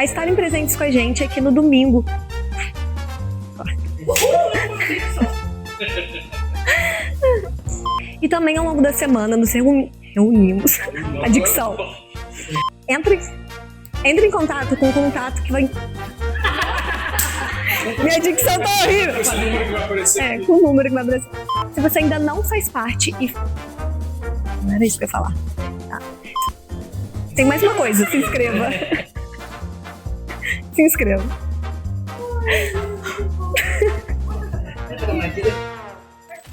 a estarem presentes com a gente aqui no domingo. E também ao longo da semana nos reunimos. A dicção. Entre em contato com o contato que vai... Minha dicção tá horrível. Com o número que vai aparecer. Se você ainda não faz parte e... Não era isso que eu ia falar. Tá. Tem mais uma coisa, se inscreva. Se inscreva.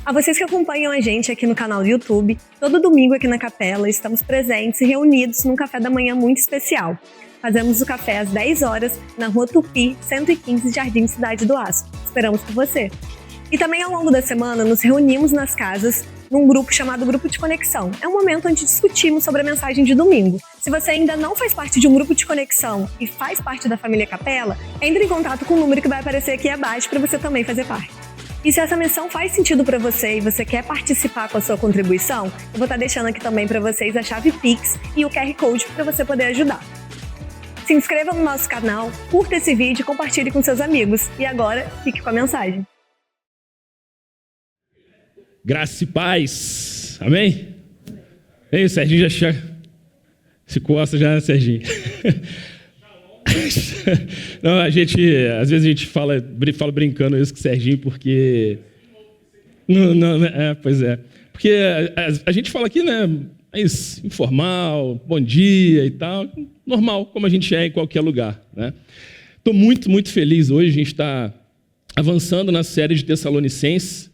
A vocês que acompanham a gente aqui no canal do YouTube, todo domingo aqui na Capela estamos presentes e reunidos num café da manhã muito especial. Fazemos o café às 10 horas na Rua Tupi, 115, Jardim Cidade do Aço. Esperamos por você. E também ao longo da semana nos reunimos nas casas num grupo chamado Grupo de Conexão. É um momento onde discutimos sobre a mensagem de domingo. Se você ainda não faz parte de um grupo de conexão e faz parte da família Capela, entre em contato com o número que vai aparecer aqui abaixo para você também fazer parte. E se essa missão faz sentido para você e você quer participar com a sua contribuição, eu vou estar deixando aqui também para vocês a chave Pix e o QR Code para você poder ajudar. Se inscreva no nosso canal, curta esse vídeo e compartilhe com seus amigos. E agora, fique com a mensagem. Graça e paz. Amém? Ei, o Serginho já se coça já, Serginho. Não, às vezes a gente fala brincando isso com o Serginho, porque... pois é. Porque a gente fala aqui, né? É isso, informal, bom dia e tal, normal, como a gente é em qualquer lugar, né? Estou muito, muito feliz hoje, a gente está avançando na série de Tessalonicenses,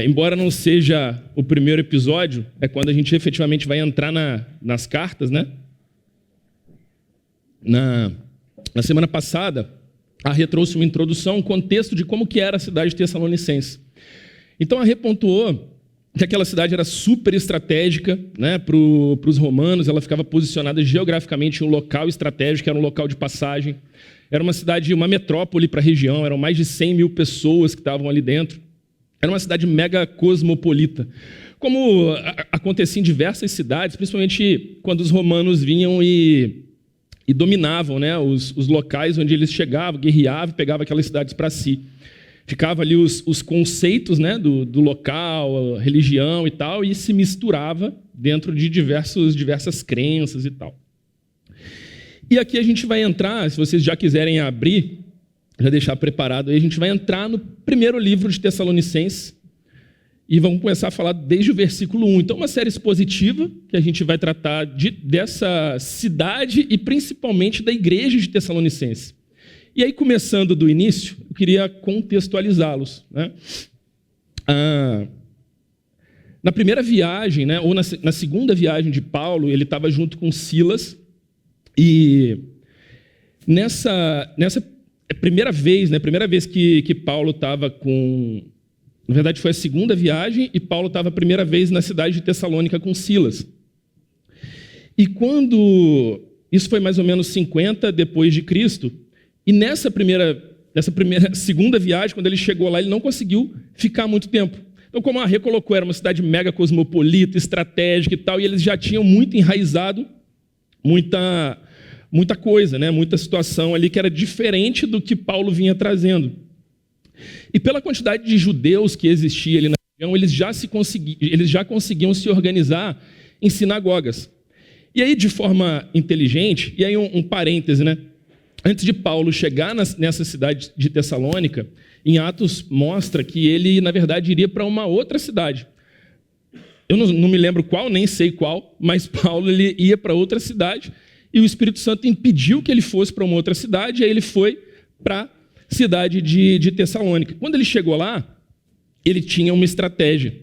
embora não seja o primeiro episódio, é quando a gente efetivamente vai entrar nas cartas, né? Na semana passada, a Rê trouxe uma introdução, um contexto de como que era a cidade de Tessalonicenses. Então a Rê pontuou que aquela cidade era super estratégica, né, para os romanos, ela ficava posicionada geograficamente em um local estratégico, era um local de passagem, era uma cidade, uma metrópole para a região, eram mais de 100 mil pessoas que estavam ali dentro, era uma cidade mega cosmopolita, como acontecia em diversas cidades, principalmente quando os romanos vinham e dominavam, né, os locais onde eles chegavam, guerreavam e pegavam aquelas cidades para si. Ficava ali os conceitos, né, do local, a religião e tal, e se misturava dentro de diversas crenças e tal. E aqui a gente vai entrar, se vocês já quiserem abrir, já deixar preparado aí, a gente vai entrar no primeiro livro de Tessalonicenses e vamos começar a falar desde o versículo 1. Então, uma série expositiva que a gente vai tratar dessa cidade e principalmente da igreja de Tessalonicenses. E aí, começando do início, eu queria contextualizá-los, né? Na primeira viagem, né, ou na segunda viagem de Paulo, ele estava junto com Silas, e nessa primeira vez, né, primeira vez que Paulo estava com... Na verdade, foi a segunda viagem, e Paulo estava a primeira vez na cidade de Tessalônica com Silas. E quando... Isso foi mais ou menos 50 depois de Cristo. E nessa segunda viagem, quando ele chegou lá, ele não conseguiu ficar muito tempo. Então, como a Rê colocou, era uma cidade mega cosmopolita, estratégica e tal, e eles já tinham muito enraizado muita coisa, né? Muita situação ali que era diferente do que Paulo vinha trazendo. E pela quantidade de judeus que existia ali na região, eles já conseguiam se organizar em sinagogas. E aí, de forma inteligente, e aí um parêntese, né? Antes de Paulo chegar nessa cidade de Tessalônica, em Atos mostra que ele, na verdade, iria para uma outra cidade. Eu não me lembro qual, nem sei qual, mas Paulo ele ia para outra cidade e o Espírito Santo impediu que ele fosse para uma outra cidade, e aí ele foi para a cidade de Tessalônica. Quando ele chegou lá, ele tinha uma estratégia.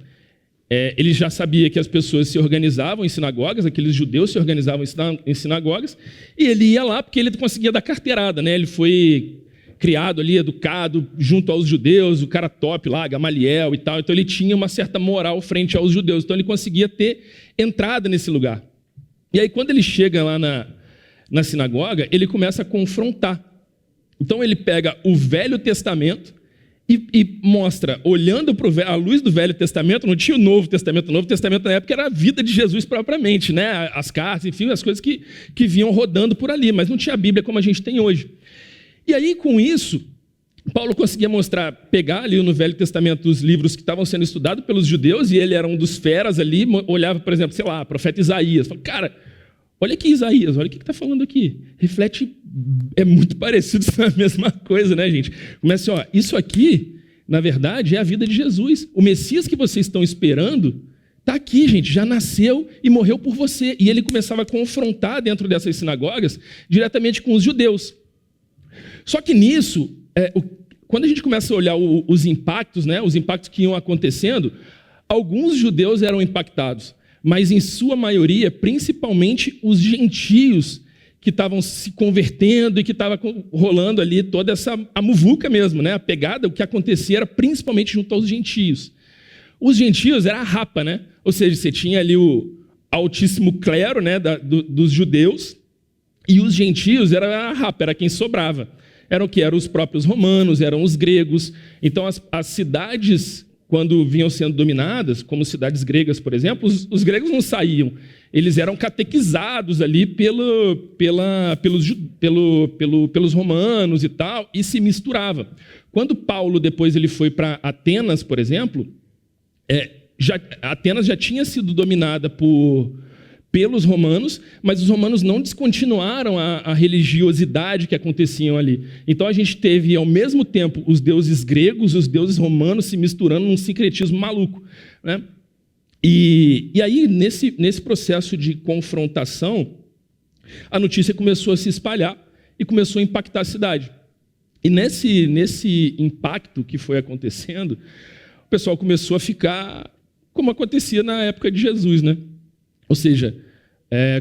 Ele já sabia que as pessoas se organizavam em sinagogas, aqueles judeus se organizavam em sinagogas, e ele ia lá porque ele conseguia dar carteirada, né? Ele foi criado ali, educado junto aos judeus, o cara top lá, Gamaliel e tal, então ele tinha uma certa moral frente aos judeus, então ele conseguia ter entrada nesse lugar. E aí quando ele chega lá na sinagoga, ele começa a confrontar. Então ele pega o Velho Testamento e mostra, olhando à luz do Velho Testamento, não tinha o Novo Testamento. O Novo Testamento na época era a vida de Jesus propriamente, né? As cartas, enfim, as coisas que vinham rodando por ali, mas não tinha a Bíblia como a gente tem hoje. E aí, com isso, Paulo conseguia mostrar, pegar ali no Velho Testamento os livros que estavam sendo estudados pelos judeus, e ele era um dos feras ali, olhava, por exemplo, sei lá, profeta Isaías, falava, cara, olha aqui Isaías, olha o que está falando aqui. Reflete, é muito parecido, é a mesma coisa, né, gente? Começa assim, ó, isso aqui, na verdade, é a vida de Jesus. O Messias que vocês estão esperando está aqui, gente, já nasceu e morreu por você. E ele começava a confrontar dentro dessas sinagogas diretamente com os judeus. Só que nisso, quando a gente começa a olhar os impactos, né, os impactos que iam acontecendo, alguns judeus eram impactados, mas em sua maioria, principalmente os gentios que estavam se convertendo e que estava rolando ali toda a muvuca mesmo, né? A pegada, o que acontecia era principalmente junto aos gentios. Os gentios era a rapa, né? Ou seja, você tinha ali o altíssimo clero, né, dos judeus, e os gentios era a rapa, era quem sobrava. Eram o que? Eram os próprios romanos, eram os gregos. Então, as cidades, quando vinham sendo dominadas, como cidades gregas, por exemplo, os gregos não saíam. Eles eram catequizados ali pelos romanos e tal, e se misturava. Quando Paulo, depois, ele foi para Atenas, por exemplo, Atenas já tinha sido dominada pelos romanos, mas os romanos não descontinuaram a religiosidade que aconteciam ali. Então a gente teve, ao mesmo tempo, os deuses gregos e os deuses romanos se misturando num sincretismo maluco, né? E aí, nesse processo de confrontação, a notícia começou a se espalhar e começou a impactar a cidade. E nesse impacto que foi acontecendo, o pessoal começou a ficar como acontecia na época de Jesus, né? Ou seja,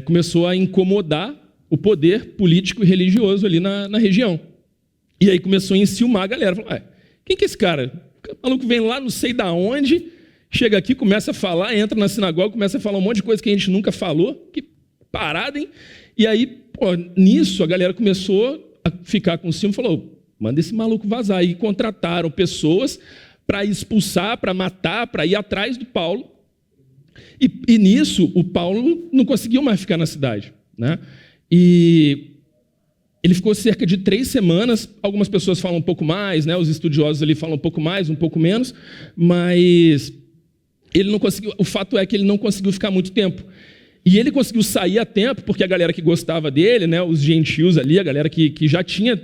começou a incomodar o poder político e religioso ali na região. E aí começou a enciumar a galera. Falou, quem que é esse cara? O maluco vem lá, não sei da onde, chega aqui, começa a falar, entra na sinagoga, começa a falar um monte de coisa que a gente nunca falou. Que parada, hein? E aí, nisso, a galera começou a ficar com ciúme e falou, manda esse maluco vazar. E contrataram pessoas para expulsar, para matar, para ir atrás do Paulo. E nisso, o Paulo não conseguiu mais ficar na cidade, né? E ele ficou cerca de 3 semanas, algumas pessoas falam um pouco mais, né? Os estudiosos ali falam um pouco mais, um pouco menos, mas ele não conseguiu, o fato é que ele não conseguiu ficar muito tempo. E ele conseguiu sair a tempo, porque a galera que gostava dele, né, os gentios ali, a galera que já tinha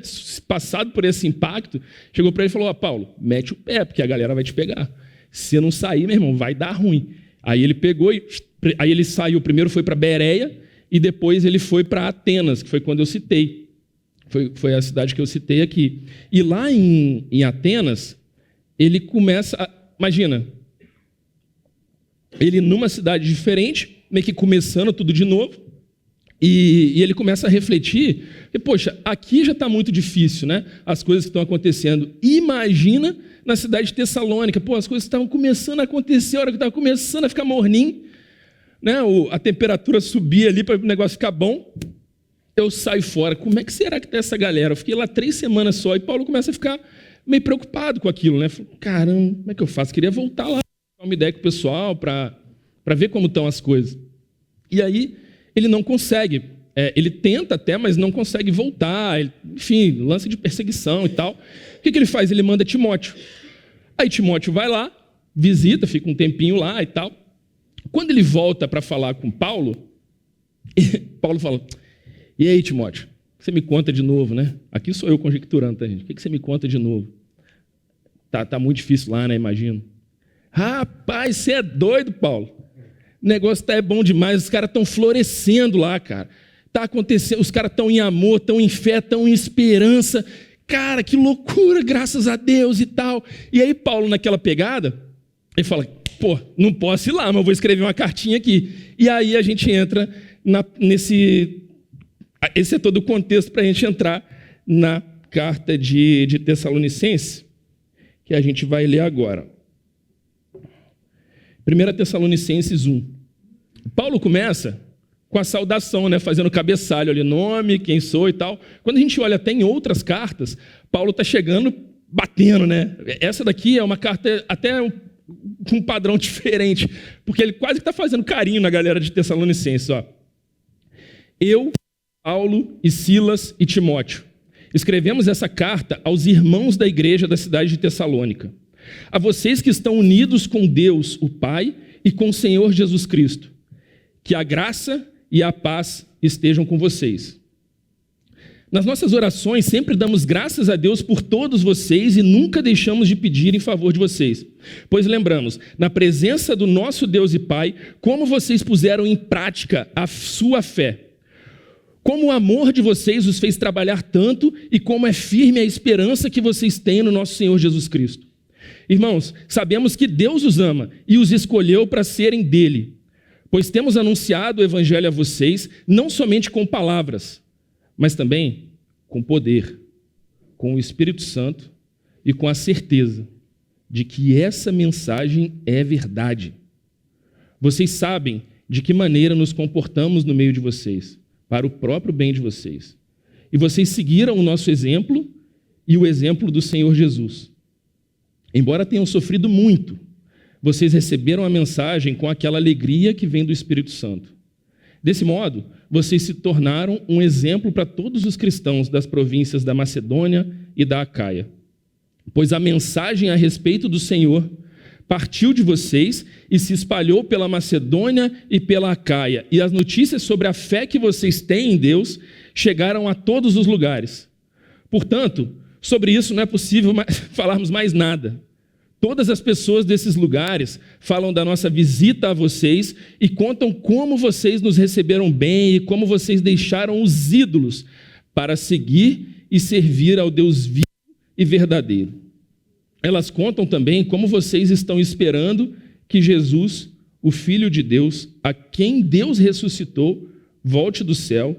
passado por esse impacto, chegou para ele e falou, Paulo, mete o pé, porque a galera vai te pegar. Se você não sair, meu irmão, vai dar ruim. Aí ele pegou, aí ele saiu, primeiro foi para Bereia, e depois ele foi para Atenas, que foi quando eu citei. Foi a cidade que eu citei aqui. E lá em Atenas, ele começa, imagina, ele numa cidade diferente, meio que começando tudo de novo, e ele começa a refletir, e, poxa, aqui já está muito difícil, né? As coisas que estão acontecendo. Imagina na cidade de Tessalônica, as coisas estavam começando a acontecer, a hora que estava começando a ficar morninho, né? A temperatura subia ali para o negócio ficar bom, eu saio fora. Como é que será que está essa galera? Eu fiquei lá 3 semanas só, e Paulo começa a ficar meio preocupado com aquilo, né? Falei, caramba, como é que eu faço? Queria voltar lá, dar uma ideia com o pessoal, para ver como estão as coisas. E aí, ele não consegue. Ele tenta até, mas não consegue voltar. Enfim, lance de perseguição e tal. O que ele faz? Ele manda Timóteo. Aí Timóteo vai lá, visita, fica um tempinho lá e tal. Quando ele volta para falar com Paulo, Paulo fala, e aí, Timóteo, você me conta de novo, né? Aqui sou eu conjecturando, tá, gente? O que você me conta de novo? Tá muito difícil lá, né? Imagino. Rapaz, você é doido, Paulo. O negócio é bom demais, os caras estão florescendo lá, cara. Tá acontecendo, os caras estão em amor, estão em fé, estão em esperança. Cara, que loucura, graças a Deus e tal. E aí Paulo, naquela pegada, ele fala, não posso ir lá, mas eu vou escrever uma cartinha aqui. E aí a gente entra nesse... Esse é todo o contexto para a gente entrar na carta de Tessalonicenses, que a gente vai ler agora. 1 Tessalonicenses 1. Paulo começa com a saudação, né, fazendo cabeçalho ali, nome, quem sou e tal. Quando a gente olha até em outras cartas, Paulo está chegando batendo, né? Essa daqui é uma carta até com um padrão diferente, porque ele quase que está fazendo carinho na galera de Tessalonicenses. Ó. Eu, Paulo e Silas e Timóteo, escrevemos essa carta aos irmãos da igreja da cidade de Tessalônica, a vocês que estão unidos com Deus, o Pai, e com o Senhor Jesus Cristo. Que a graça e a paz estejam com vocês. Nas nossas orações, sempre damos graças a Deus por todos vocês e nunca deixamos de pedir em favor de vocês. Pois lembramos, na presença do nosso Deus e Pai, como vocês puseram em prática a sua fé. Como o amor de vocês os fez trabalhar tanto e como é firme a esperança que vocês têm no nosso Senhor Jesus Cristo. Irmãos, sabemos que Deus os ama e os escolheu para serem dele. Pois temos anunciado o evangelho a vocês, não somente com palavras, mas também com poder, com o Espírito Santo e com a certeza de que essa mensagem é verdade. Vocês sabem de que maneira nos comportamos no meio de vocês, para o próprio bem de vocês. E vocês seguiram o nosso exemplo e o exemplo do Senhor Jesus. Embora tenham sofrido muito, vocês receberam a mensagem com aquela alegria que vem do Espírito Santo. Desse modo, vocês se tornaram um exemplo para todos os cristãos das províncias da Macedônia e da Acaia. Pois a mensagem a respeito do Senhor partiu de vocês e se espalhou pela Macedônia e pela Acaia. E as notícias sobre a fé que vocês têm em Deus chegaram a todos os lugares. Portanto, sobre isso não é possível falarmos mais nada. Todas as pessoas desses lugares falam da nossa visita a vocês e contam como vocês nos receberam bem e como vocês deixaram os ídolos para seguir e servir ao Deus vivo e verdadeiro. Elas contam também como vocês estão esperando que Jesus, o Filho de Deus, a quem Deus ressuscitou, volte do céu,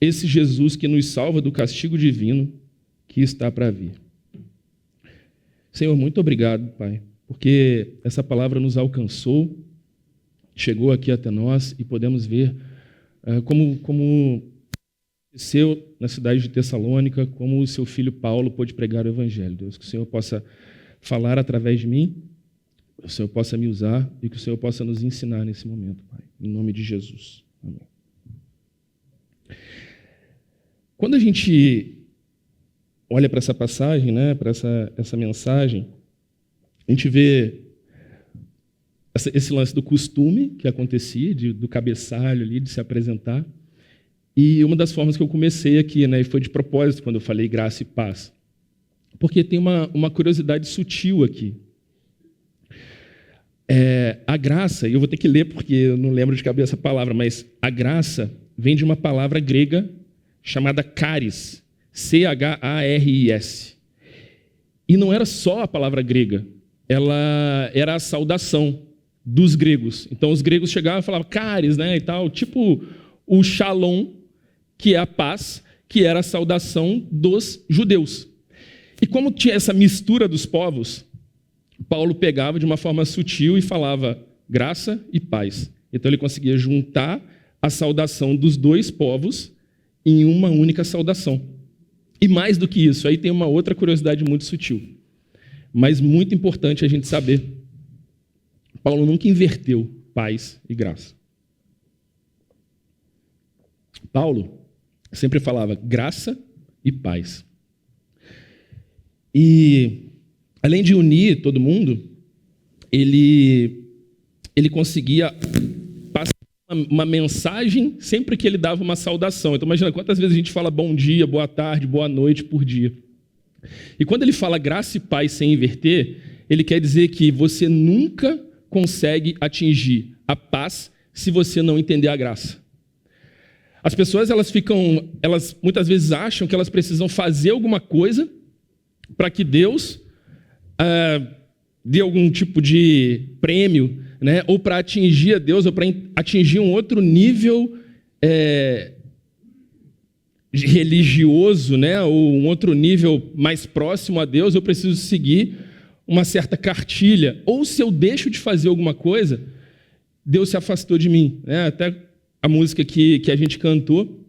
esse Jesus que nos salva do castigo divino que está para vir. Senhor, muito obrigado, Pai, porque essa palavra nos alcançou, chegou aqui até nós e podemos ver como aconteceu na cidade de Tessalônica, como o seu filho Paulo pôde pregar o Evangelho. Deus, que o Senhor possa falar através de mim, que o Senhor possa me usar e que o Senhor possa nos ensinar nesse momento, Pai, em nome de Jesus. Amém. Quando a gente olha para essa passagem, né, para essa mensagem, a gente vê esse lance do costume que acontecia, do cabeçalho ali, de se apresentar. E uma das formas que eu comecei aqui, né, e foi de propósito quando eu falei graça e paz, porque tem uma curiosidade sutil aqui. A graça, e eu vou ter que ler porque eu não lembro de cabeça a palavra, mas a graça vem de uma palavra grega chamada charis, C-H-A-R-I-S. E não era só a palavra grega, ela era a saudação dos gregos. Então os gregos chegavam e falavam charis, né, e tal, tipo o shalom, que é a paz, que era a saudação dos judeus. E como tinha essa mistura dos povos, Paulo pegava de uma forma sutil e falava graça e paz. Então ele conseguia juntar a saudação dos dois povos em uma única saudação. E mais do que isso, aí tem uma outra curiosidade muito sutil, mas muito importante a gente saber. Paulo nunca inverteu paz e graça. Paulo sempre falava graça e paz. E, além de unir todo mundo, ele conseguia passar uma mensagem sempre que ele dava uma saudação. Então, imagina quantas vezes a gente fala bom dia, boa tarde, boa noite por dia. E quando ele fala graça e paz sem inverter, ele quer dizer que você nunca consegue atingir a paz se você não entender a graça. As pessoas, elas muitas vezes acham que elas precisam fazer alguma coisa para que Deus dê algum tipo de prêmio, né? Ou para atingir a Deus, ou para atingir um outro nível religioso, né? Ou um outro nível mais próximo a Deus, eu preciso seguir uma certa cartilha. Ou se eu deixo de fazer alguma coisa, Deus se afastou de mim, né? Até a música que a gente cantou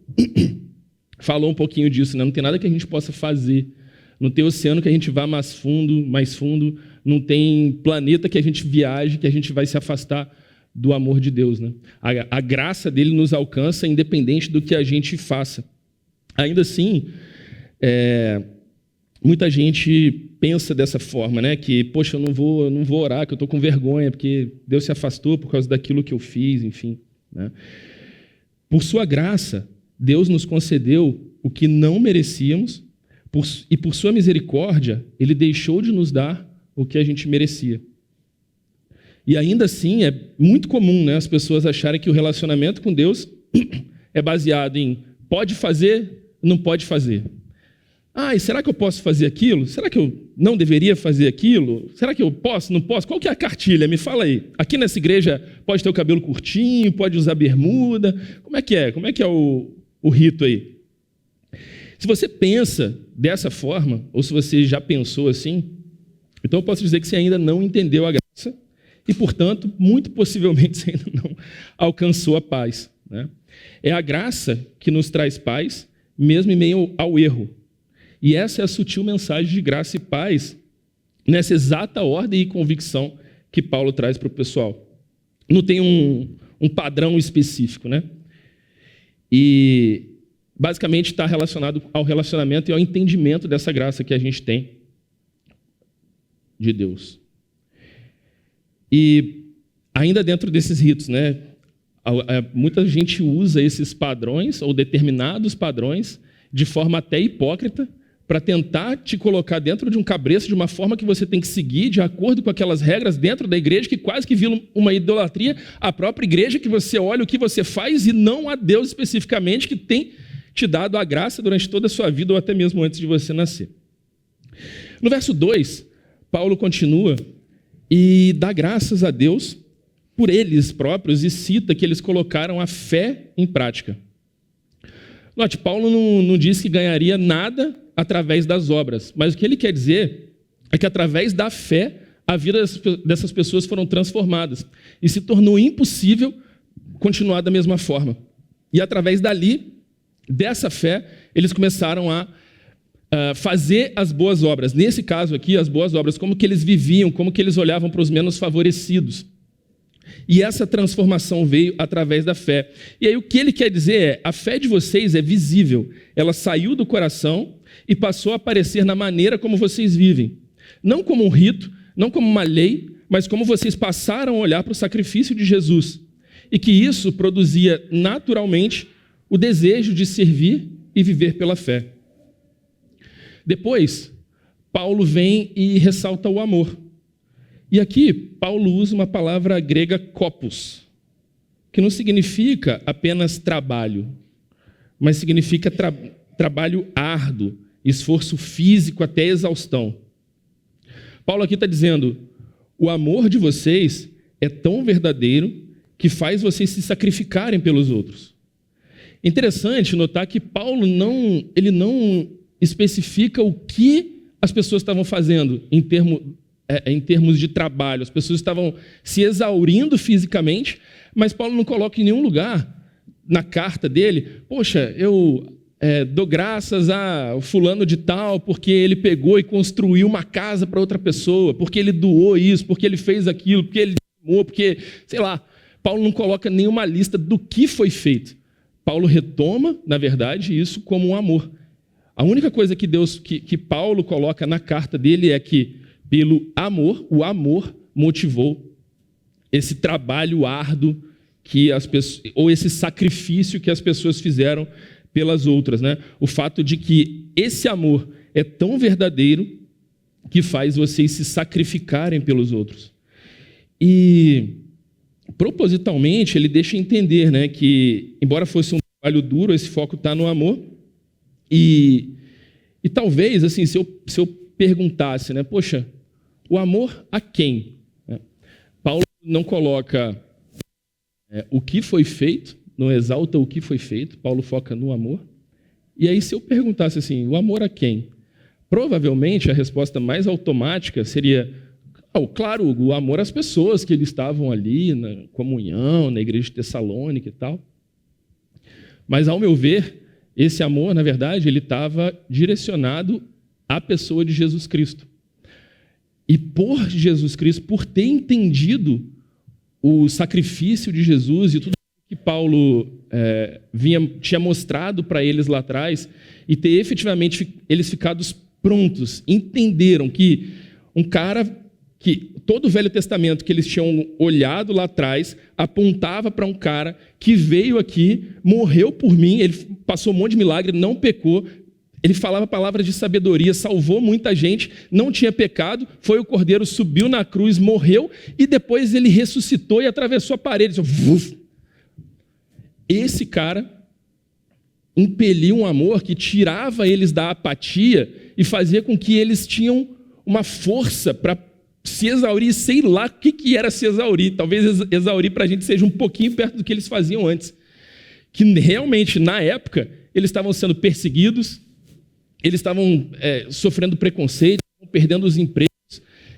falou um pouquinho disso, né? Não tem nada que a gente possa fazer Não tem oceano que a gente vá mais fundo, não tem planeta que a gente viaje, que a gente vai se afastar do amor de Deus, né? A graça dele nos alcança independente do que a gente faça. Ainda assim, muita gente pensa dessa forma, né? Que, poxa, eu não vou orar, que eu estou com vergonha, porque Deus se afastou por causa daquilo que eu fiz, enfim, né? Por sua graça, Deus nos concedeu o que não merecíamos, e por sua misericórdia, Ele deixou de nos dar o que a gente merecia. E ainda assim, é muito comum, né, as pessoas acharem que o relacionamento com Deus é baseado em pode fazer, não pode fazer. E será que eu posso fazer aquilo? Será que eu não deveria fazer aquilo? Será que eu posso, não posso? Qual que é a cartilha? Me fala aí. Aqui nessa igreja pode ter o cabelo curtinho, pode usar bermuda. Como é que é? Como é que é o rito aí? Se você pensa dessa forma, ou se você já pensou assim, então eu posso dizer que você ainda não entendeu a graça e, portanto, muito possivelmente você ainda não alcançou a paz, né? É a graça que nos traz paz, mesmo em meio ao erro. E essa é a sutil mensagem de graça e paz, nessa exata ordem e convicção que Paulo traz para o pessoal. Não tem um padrão específico, né? E basicamente está relacionado ao relacionamento e ao entendimento dessa graça que a gente tem de Deus. E ainda dentro desses ritos, né, muita gente usa esses padrões ou determinados padrões de forma até hipócrita para tentar te colocar dentro de um cabresto de uma forma que você tem que seguir de acordo com aquelas regras dentro da igreja que quase que viram uma idolatria, a própria igreja que você olha o que você faz e não a Deus especificamente que tem te dado a graça durante toda a sua vida ou até mesmo antes de você nascer. No verso 2, Paulo continua e dá graças a Deus por eles próprios e cita que eles colocaram a fé em prática. Note, Paulo não diz que ganharia nada através das obras, mas o que ele quer dizer é que através da fé a vida dessas pessoas foram transformadas e se tornou impossível continuar da mesma forma. E através dessa fé, eles começaram a fazer as boas obras. Nesse caso aqui, as boas obras, como que eles viviam, como que eles olhavam para os menos favorecidos. E essa transformação veio através da fé. E aí o que ele quer dizer é, a fé de vocês é visível. Ela saiu do coração e passou a aparecer na maneira como vocês vivem. Não como um rito, não como uma lei, mas como vocês passaram a olhar para o sacrifício de Jesus. E que isso produzia naturalmente o desejo de servir e viver pela fé. Depois, Paulo vem e ressalta o amor. E aqui, Paulo usa uma palavra grega kopos, que não significa apenas trabalho, mas significa trabalho árduo, esforço físico até exaustão. Paulo aqui está dizendo, o amor de vocês é tão verdadeiro que faz vocês se sacrificarem pelos outros. Interessante notar que Paulo não especifica o que as pessoas estavam fazendo em termos de trabalho. As pessoas estavam se exaurindo fisicamente, mas Paulo não coloca em nenhum lugar na carta dele, poxa, eu dou graças a fulano de tal, porque ele pegou e construiu uma casa para outra pessoa, porque ele doou isso, porque ele fez aquilo, porque ele dizimou, porque, sei lá. Paulo não coloca nenhuma lista do que foi feito. Paulo retoma, na verdade, isso como um amor. A única coisa que Paulo coloca na carta dele é que, pelo amor, o amor motivou esse trabalho árduo ou esse sacrifício que as pessoas fizeram pelas outras, né? O fato de que esse amor é tão verdadeiro que faz vocês se sacrificarem pelos outros. E, propositalmente, ele deixa entender, né, que, embora fosse um trabalho duro, esse foco está no amor. E talvez, assim, se eu perguntasse, né, poxa, o amor a quem? Paulo não coloca o que foi feito, não exalta o que foi feito, Paulo foca no amor. E aí, se eu perguntasse assim, o amor a quem? Provavelmente a resposta mais automática seria, claro, o amor às pessoas que eles estavam ali na comunhão, na igreja de Tessalônica e tal. Mas, ao meu ver, esse amor, na verdade, ele estava direcionado a pessoa de Jesus Cristo. E por Jesus Cristo, por ter entendido o sacrifício de Jesus e tudo que Paulo tinha mostrado para eles lá atrás, e ter efetivamente eles ficados prontos, entenderam que um cara que todo o Velho Testamento que eles tinham olhado lá atrás apontava para um cara que veio aqui, morreu por mim, ele passou um monte de milagre, não pecou, ele falava palavras de sabedoria, salvou muita gente, não tinha pecado, foi o Cordeiro, subiu na cruz, morreu, e depois ele ressuscitou e atravessou a parede. Esse cara impeliu um amor que tirava eles da apatia e fazia com que eles tinham uma força para se exaurir, sei lá o que era se exaurir. Talvez exaurir para a gente seja um pouquinho perto do que eles faziam antes. Que realmente, na época, eles estavam sendo perseguidos, eles estavam sofrendo preconceito, perdendo os empregos,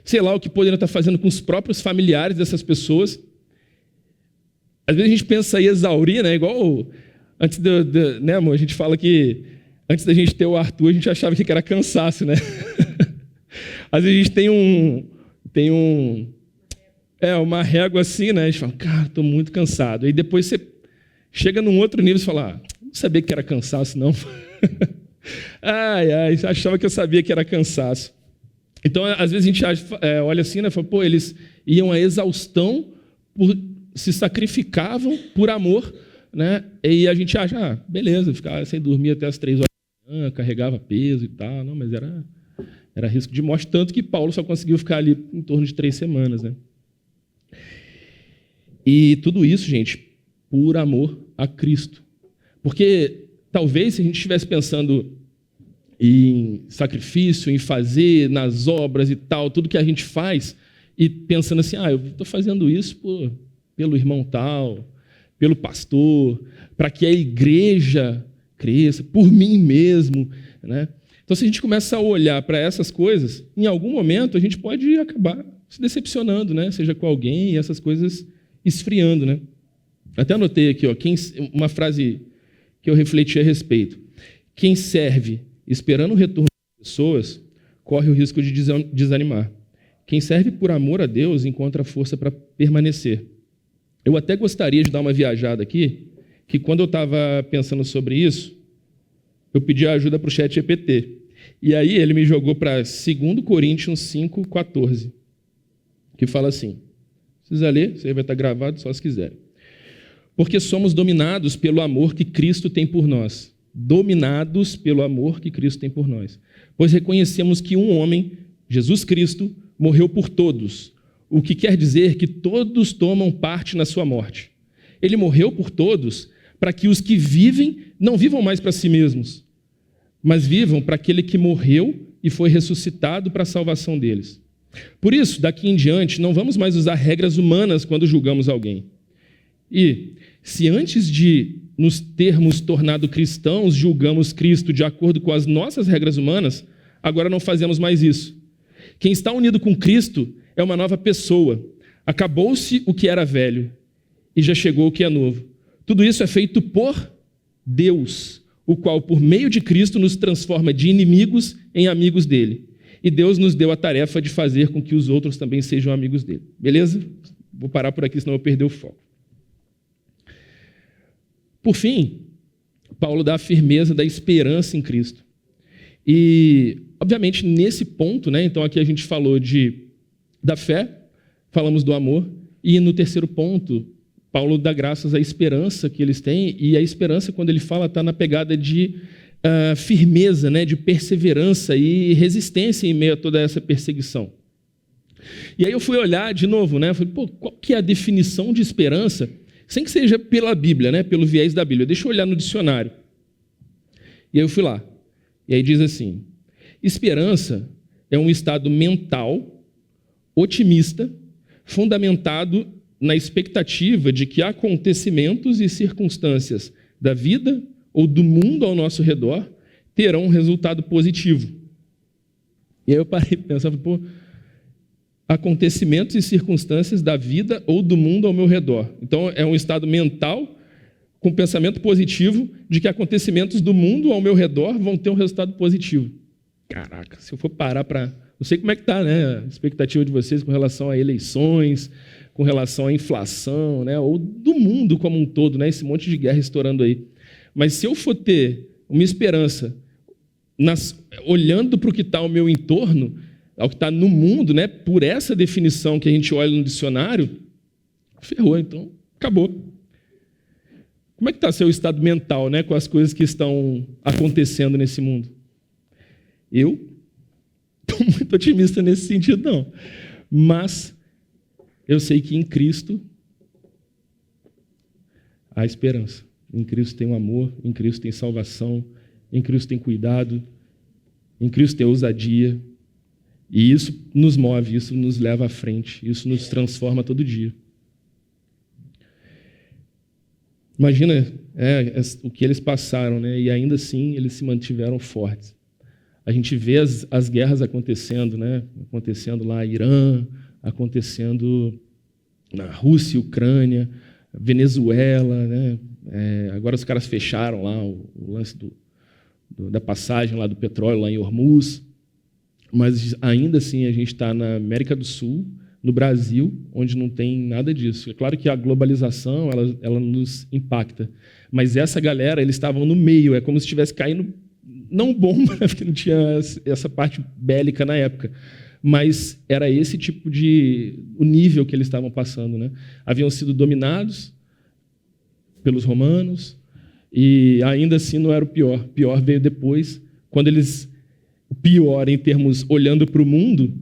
sei lá o que poderiam estar fazendo com os próprios familiares dessas pessoas. Às vezes a gente pensa em exaurir, né? Igual antes né, amor? A gente fala que antes da gente ter o Arthur, a gente achava que era cansaço, né? Às vezes a gente tem uma régua assim, né? A gente fala, cara, estou muito cansado. Aí depois você chega num outro nível e fala, não sabia que era cansaço, não. Achava que eu sabia que era cansaço. Então, às vezes a gente olha assim, né? Fala, eles iam à exaustão, se sacrificavam por amor, né? E a gente acha, beleza, ficava sem dormir até as 3 horas da manhã, carregava peso e tal. Não, mas era risco de morte, tanto que Paulo só conseguiu ficar ali em torno de 3 semanas, né? E tudo isso, gente, por amor a Cristo. Porque talvez se a gente estivesse pensando em sacrifício, em fazer nas obras e tal, tudo que a gente faz, e pensando assim, eu estou fazendo isso pelo irmão tal, pelo pastor, para que a igreja cresça, por mim mesmo, né? Então, se a gente começa a olhar para essas coisas, em algum momento a gente pode acabar se decepcionando, né? Seja com alguém, e essas coisas esfriando, né? Até anotei aqui, uma frase que eu refleti a respeito. Quem serve esperando o retorno das pessoas corre o risco de desanimar. Quem serve por amor a Deus encontra força para permanecer. Eu até gostaria de dar uma viajada aqui, que quando eu estava pensando sobre isso, eu pedi ajuda para o ChatGPT. E aí ele me jogou para 2 Coríntios 5,14, que fala assim, precisa ler, isso aí vai estar gravado só se quiser. Porque somos dominados pelo amor que Cristo tem por nós. Dominados pelo amor que Cristo tem por nós. Pois reconhecemos que um homem, Jesus Cristo, morreu por todos, o que quer dizer que todos tomam parte na sua morte. Ele morreu por todos para que os que vivem não vivam mais para si mesmos, mas vivam para aquele que morreu e foi ressuscitado para a salvação deles. Por isso, daqui em diante, não vamos mais usar regras humanas quando julgamos alguém. E, se antes de nos termos tornado cristãos, julgamos Cristo de acordo com as nossas regras humanas, agora não fazemos mais isso. Quem está unido com Cristo é uma nova pessoa. Acabou-se o que era velho e já chegou o que é novo. Tudo isso é feito por Deus, o qual, por meio de Cristo, nos transforma de inimigos em amigos dele. E Deus nos deu a tarefa de fazer com que os outros também sejam amigos dele. Beleza? Vou parar por aqui, senão eu vou perder o foco. Por fim, Paulo dá a firmeza da esperança em Cristo. E, obviamente, nesse ponto, né, então aqui a gente falou da fé, falamos do amor, e no terceiro ponto, Paulo dá graças à esperança que eles têm, e a esperança, quando ele fala, está na pegada de firmeza, né, de perseverança e resistência em meio a toda essa perseguição. E aí eu fui olhar de novo, né, falei, qual que é a definição de esperança? Sem que seja pela Bíblia, né, pelo viés da Bíblia. Deixa eu olhar no dicionário. E aí eu fui lá. E aí diz assim, esperança é um estado mental, otimista, fundamentado na expectativa de que acontecimentos e circunstâncias da vida ou do mundo ao nosso redor terão um resultado positivo. E aí eu parei para pensar, acontecimentos e circunstâncias da vida ou do mundo ao meu redor. Então, é um estado mental com pensamento positivo de que acontecimentos do mundo ao meu redor vão ter um resultado positivo. caraca, se eu for parar para... Não sei como é que está, né, a expectativa de vocês com relação a eleições, com relação à inflação, né, ou do mundo como um todo, né, esse monte de guerra estourando aí. Mas se eu for ter uma esperança olhando para o que está ao meu entorno, ao que está no mundo, né, por essa definição que a gente olha no dicionário, ferrou, então acabou. Como é que está seu estado mental, né, com as coisas que estão acontecendo nesse mundo? Eu estou muito otimista nesse sentido, não. Mas eu sei que em Cristo há esperança. Em Cristo tem o amor, em Cristo tem salvação, em Cristo tem cuidado, em Cristo tem ousadia. E isso nos move, isso nos leva à frente, isso nos transforma todo dia. Imagina o que eles passaram, né? E ainda assim eles se mantiveram fortes. A gente vê as guerras acontecendo, né? Acontecendo lá em Irã, acontecendo na Rússia e Ucrânia, Venezuela, né? Agora os caras fecharam lá o lance da passagem lá do petróleo lá em Hormuz, mas ainda assim a gente está na América do Sul, no Brasil, onde não tem nada disso. É claro que a globalização ela nos impacta, mas essa galera, eles estavam no meio, é como se estivesse caindo, não bomba, porque não tinha essa parte bélica na época, mas era esse tipo o nível que eles estavam passando, né? Haviam sido dominados pelos romanos, e ainda assim não era o pior. O pior veio depois, quando eles... O pior em termos, olhando para o mundo,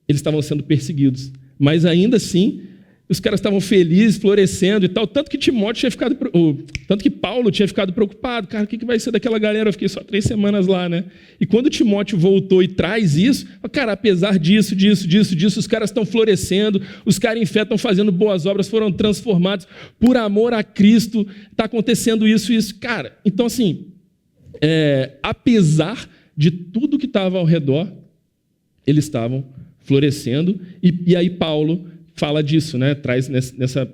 eles estavam sendo perseguidos. Mas ainda assim, os caras estavam felizes, florescendo e tal, tanto que Paulo tinha ficado preocupado. Cara, o que vai ser daquela galera? Eu fiquei só 3 semanas lá, né? E quando Timóteo voltou e traz isso, cara, apesar disso, os caras estão florescendo, os caras em fé estão fazendo boas obras, foram transformados por amor a Cristo, está acontecendo isso. Cara, então assim, apesar de tudo que estava ao redor, eles estavam florescendo, e aí Paulo fala disso, né? Traz nessa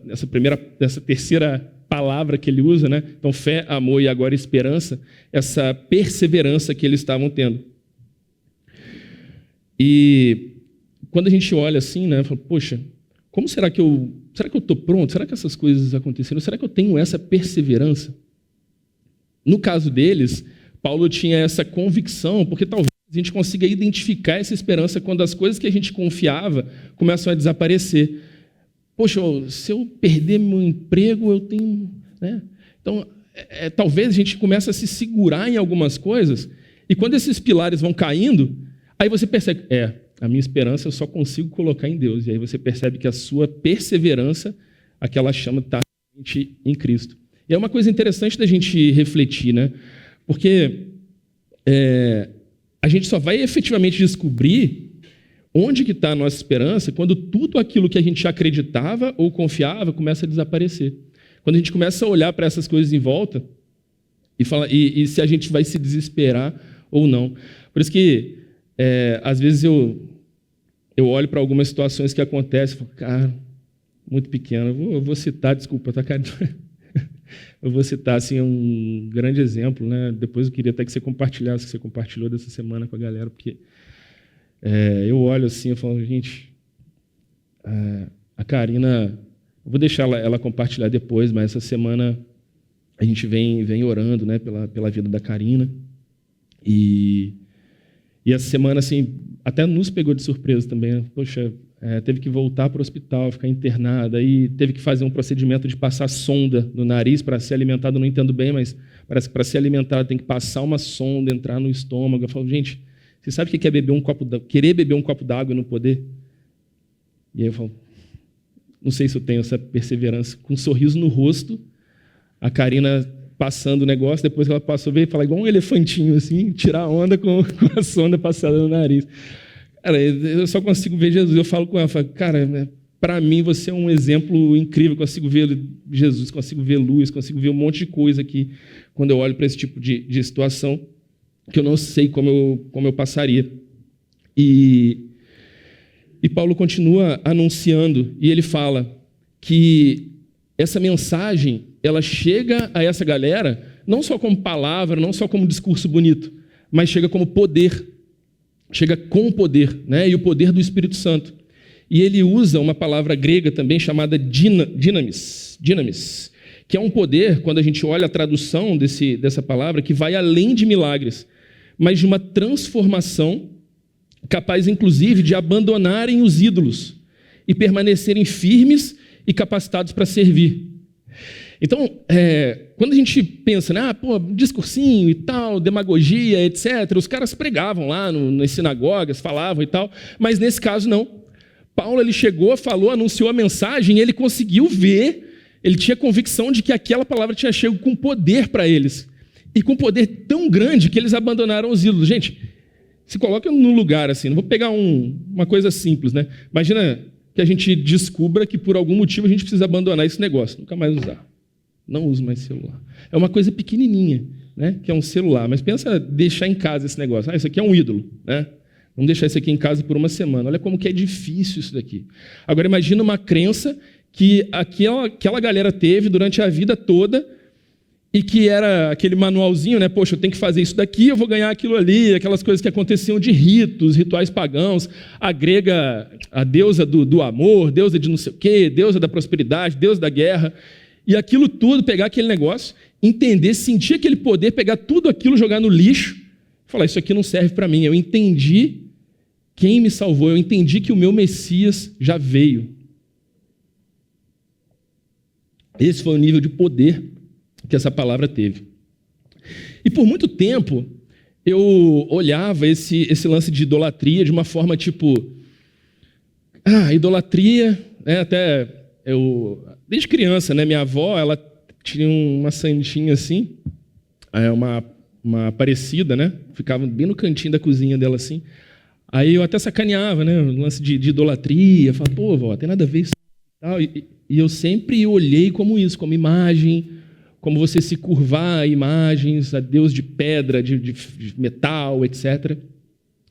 terceira palavra que ele usa, né? Então, fé, amor e agora esperança, essa perseverança que eles estavam tendo. E quando a gente olha assim, né? Fala, poxa, será que eu estou pronto? Será que essas coisas aconteceram? Será que eu tenho essa perseverança? No caso deles, Paulo tinha essa convicção, porque talvez a gente consiga identificar essa esperança quando as coisas que a gente confiava começam a desaparecer. Poxa, se eu perder meu emprego, eu tenho... Né? Então, talvez a gente comece a se segurar em algumas coisas, e quando esses pilares vão caindo, aí você percebe, a minha esperança eu só consigo colocar em Deus. E aí você percebe que a sua perseverança, aquela chama está em Cristo. E é uma coisa interessante da gente refletir, né? Porque a gente só vai efetivamente descobrir onde que está a nossa esperança quando tudo aquilo que a gente acreditava ou confiava começa a desaparecer. Quando a gente começa a olhar para essas coisas em volta e se a gente vai se desesperar ou não. Por isso que, às vezes, eu olho para algumas situações que acontecem e falo, cara, muito pequeno. Eu vou citar, desculpa, tá, cara? Eu vou citar assim, um grande exemplo, né? Depois eu queria até que você compartilhasse, que você compartilhou dessa semana com a galera, porque eu olho assim, eu falo, gente, a Karina, eu vou deixar ela compartilhar depois, mas essa semana a gente vem orando, né, pela vida da Karina, e essa semana assim, até nos pegou de surpresa também, né? Poxa, teve que voltar para o hospital, ficar internada, aí teve que fazer um procedimento de passar sonda no nariz para ser alimentado, não entendo bem, mas parece que para ser alimentado tem que passar uma sonda, entrar no estômago. Eu falo, gente, você sabe o que é querer beber um copo d'água e não poder? E aí eu falo, não sei se eu tenho essa perseverança. Com um sorriso no rosto, a Karina passando o negócio, depois que ela passou, veio falar igual um elefantinho, assim, tirar onda com a sonda passada no nariz. Cara, eu só consigo ver Jesus. Eu falo com ela, cara, para mim você é um exemplo incrível. Eu consigo ver Jesus, consigo ver luz, consigo ver um monte de coisa aqui quando eu olho para esse tipo de situação que eu não sei como eu passaria. E Paulo continua anunciando, e ele fala que essa mensagem ela chega a essa galera não só como palavra, não só como discurso bonito, mas chega como poder, chega com poder, né? E o poder do Espírito Santo. E ele usa uma palavra grega também chamada dinamis, que é um poder, quando a gente olha a tradução dessa palavra, que vai além de milagres, mas de uma transformação capaz, inclusive, de abandonarem os ídolos e permanecerem firmes e capacitados para servir. Então, quando a gente pensa, né, discursinho e tal, demagogia, etc., os caras pregavam lá nas sinagogas, falavam e tal, mas nesse caso não. Paulo, ele chegou, falou, anunciou a mensagem, e ele conseguiu ver, ele tinha convicção de que aquela palavra tinha chegado com poder para eles, e com poder tão grande que eles abandonaram os ídolos. Gente, se coloca no lugar assim, não vou pegar uma coisa simples, né? Imagina que a gente descubra que por algum motivo a gente precisa abandonar esse negócio, nunca mais usar. Não uso mais celular. É uma coisa pequenininha, né? Que é um celular, mas pensa deixar em casa esse negócio. Isso aqui é um ídolo, né? Vamos deixar isso aqui em casa por uma semana. Olha como que é difícil isso daqui. Agora, imagina uma crença que aquela galera teve durante a vida toda e que era aquele manualzinho, né? Poxa, eu tenho que fazer isso daqui, eu vou ganhar aquilo ali, aquelas coisas que aconteciam de rituais pagãos, a grega, a deusa do amor, deusa de não sei o quê, deusa da prosperidade, deusa da guerra, e aquilo tudo, pegar aquele negócio, entender, sentir aquele poder, pegar tudo aquilo, jogar no lixo, falar, isso aqui não serve para mim. Eu entendi quem me salvou, eu entendi que o meu Messias já veio. Esse foi o nível de poder que essa palavra teve. E por muito tempo, eu olhava esse lance de idolatria de uma forma tipo, idolatria, né? Até eu, desde criança, né? Minha avó, ela tinha uma santinha assim, uma Aparecida, né? Ficava bem no cantinho da cozinha dela assim. Aí eu até sacaneava, né? O lance de idolatria, falava, pô, vó, tem nada a ver isso e tal. E eu sempre olhei como isso, como imagem, como você se curvar a imagens, a Deus de pedra, de metal, etc.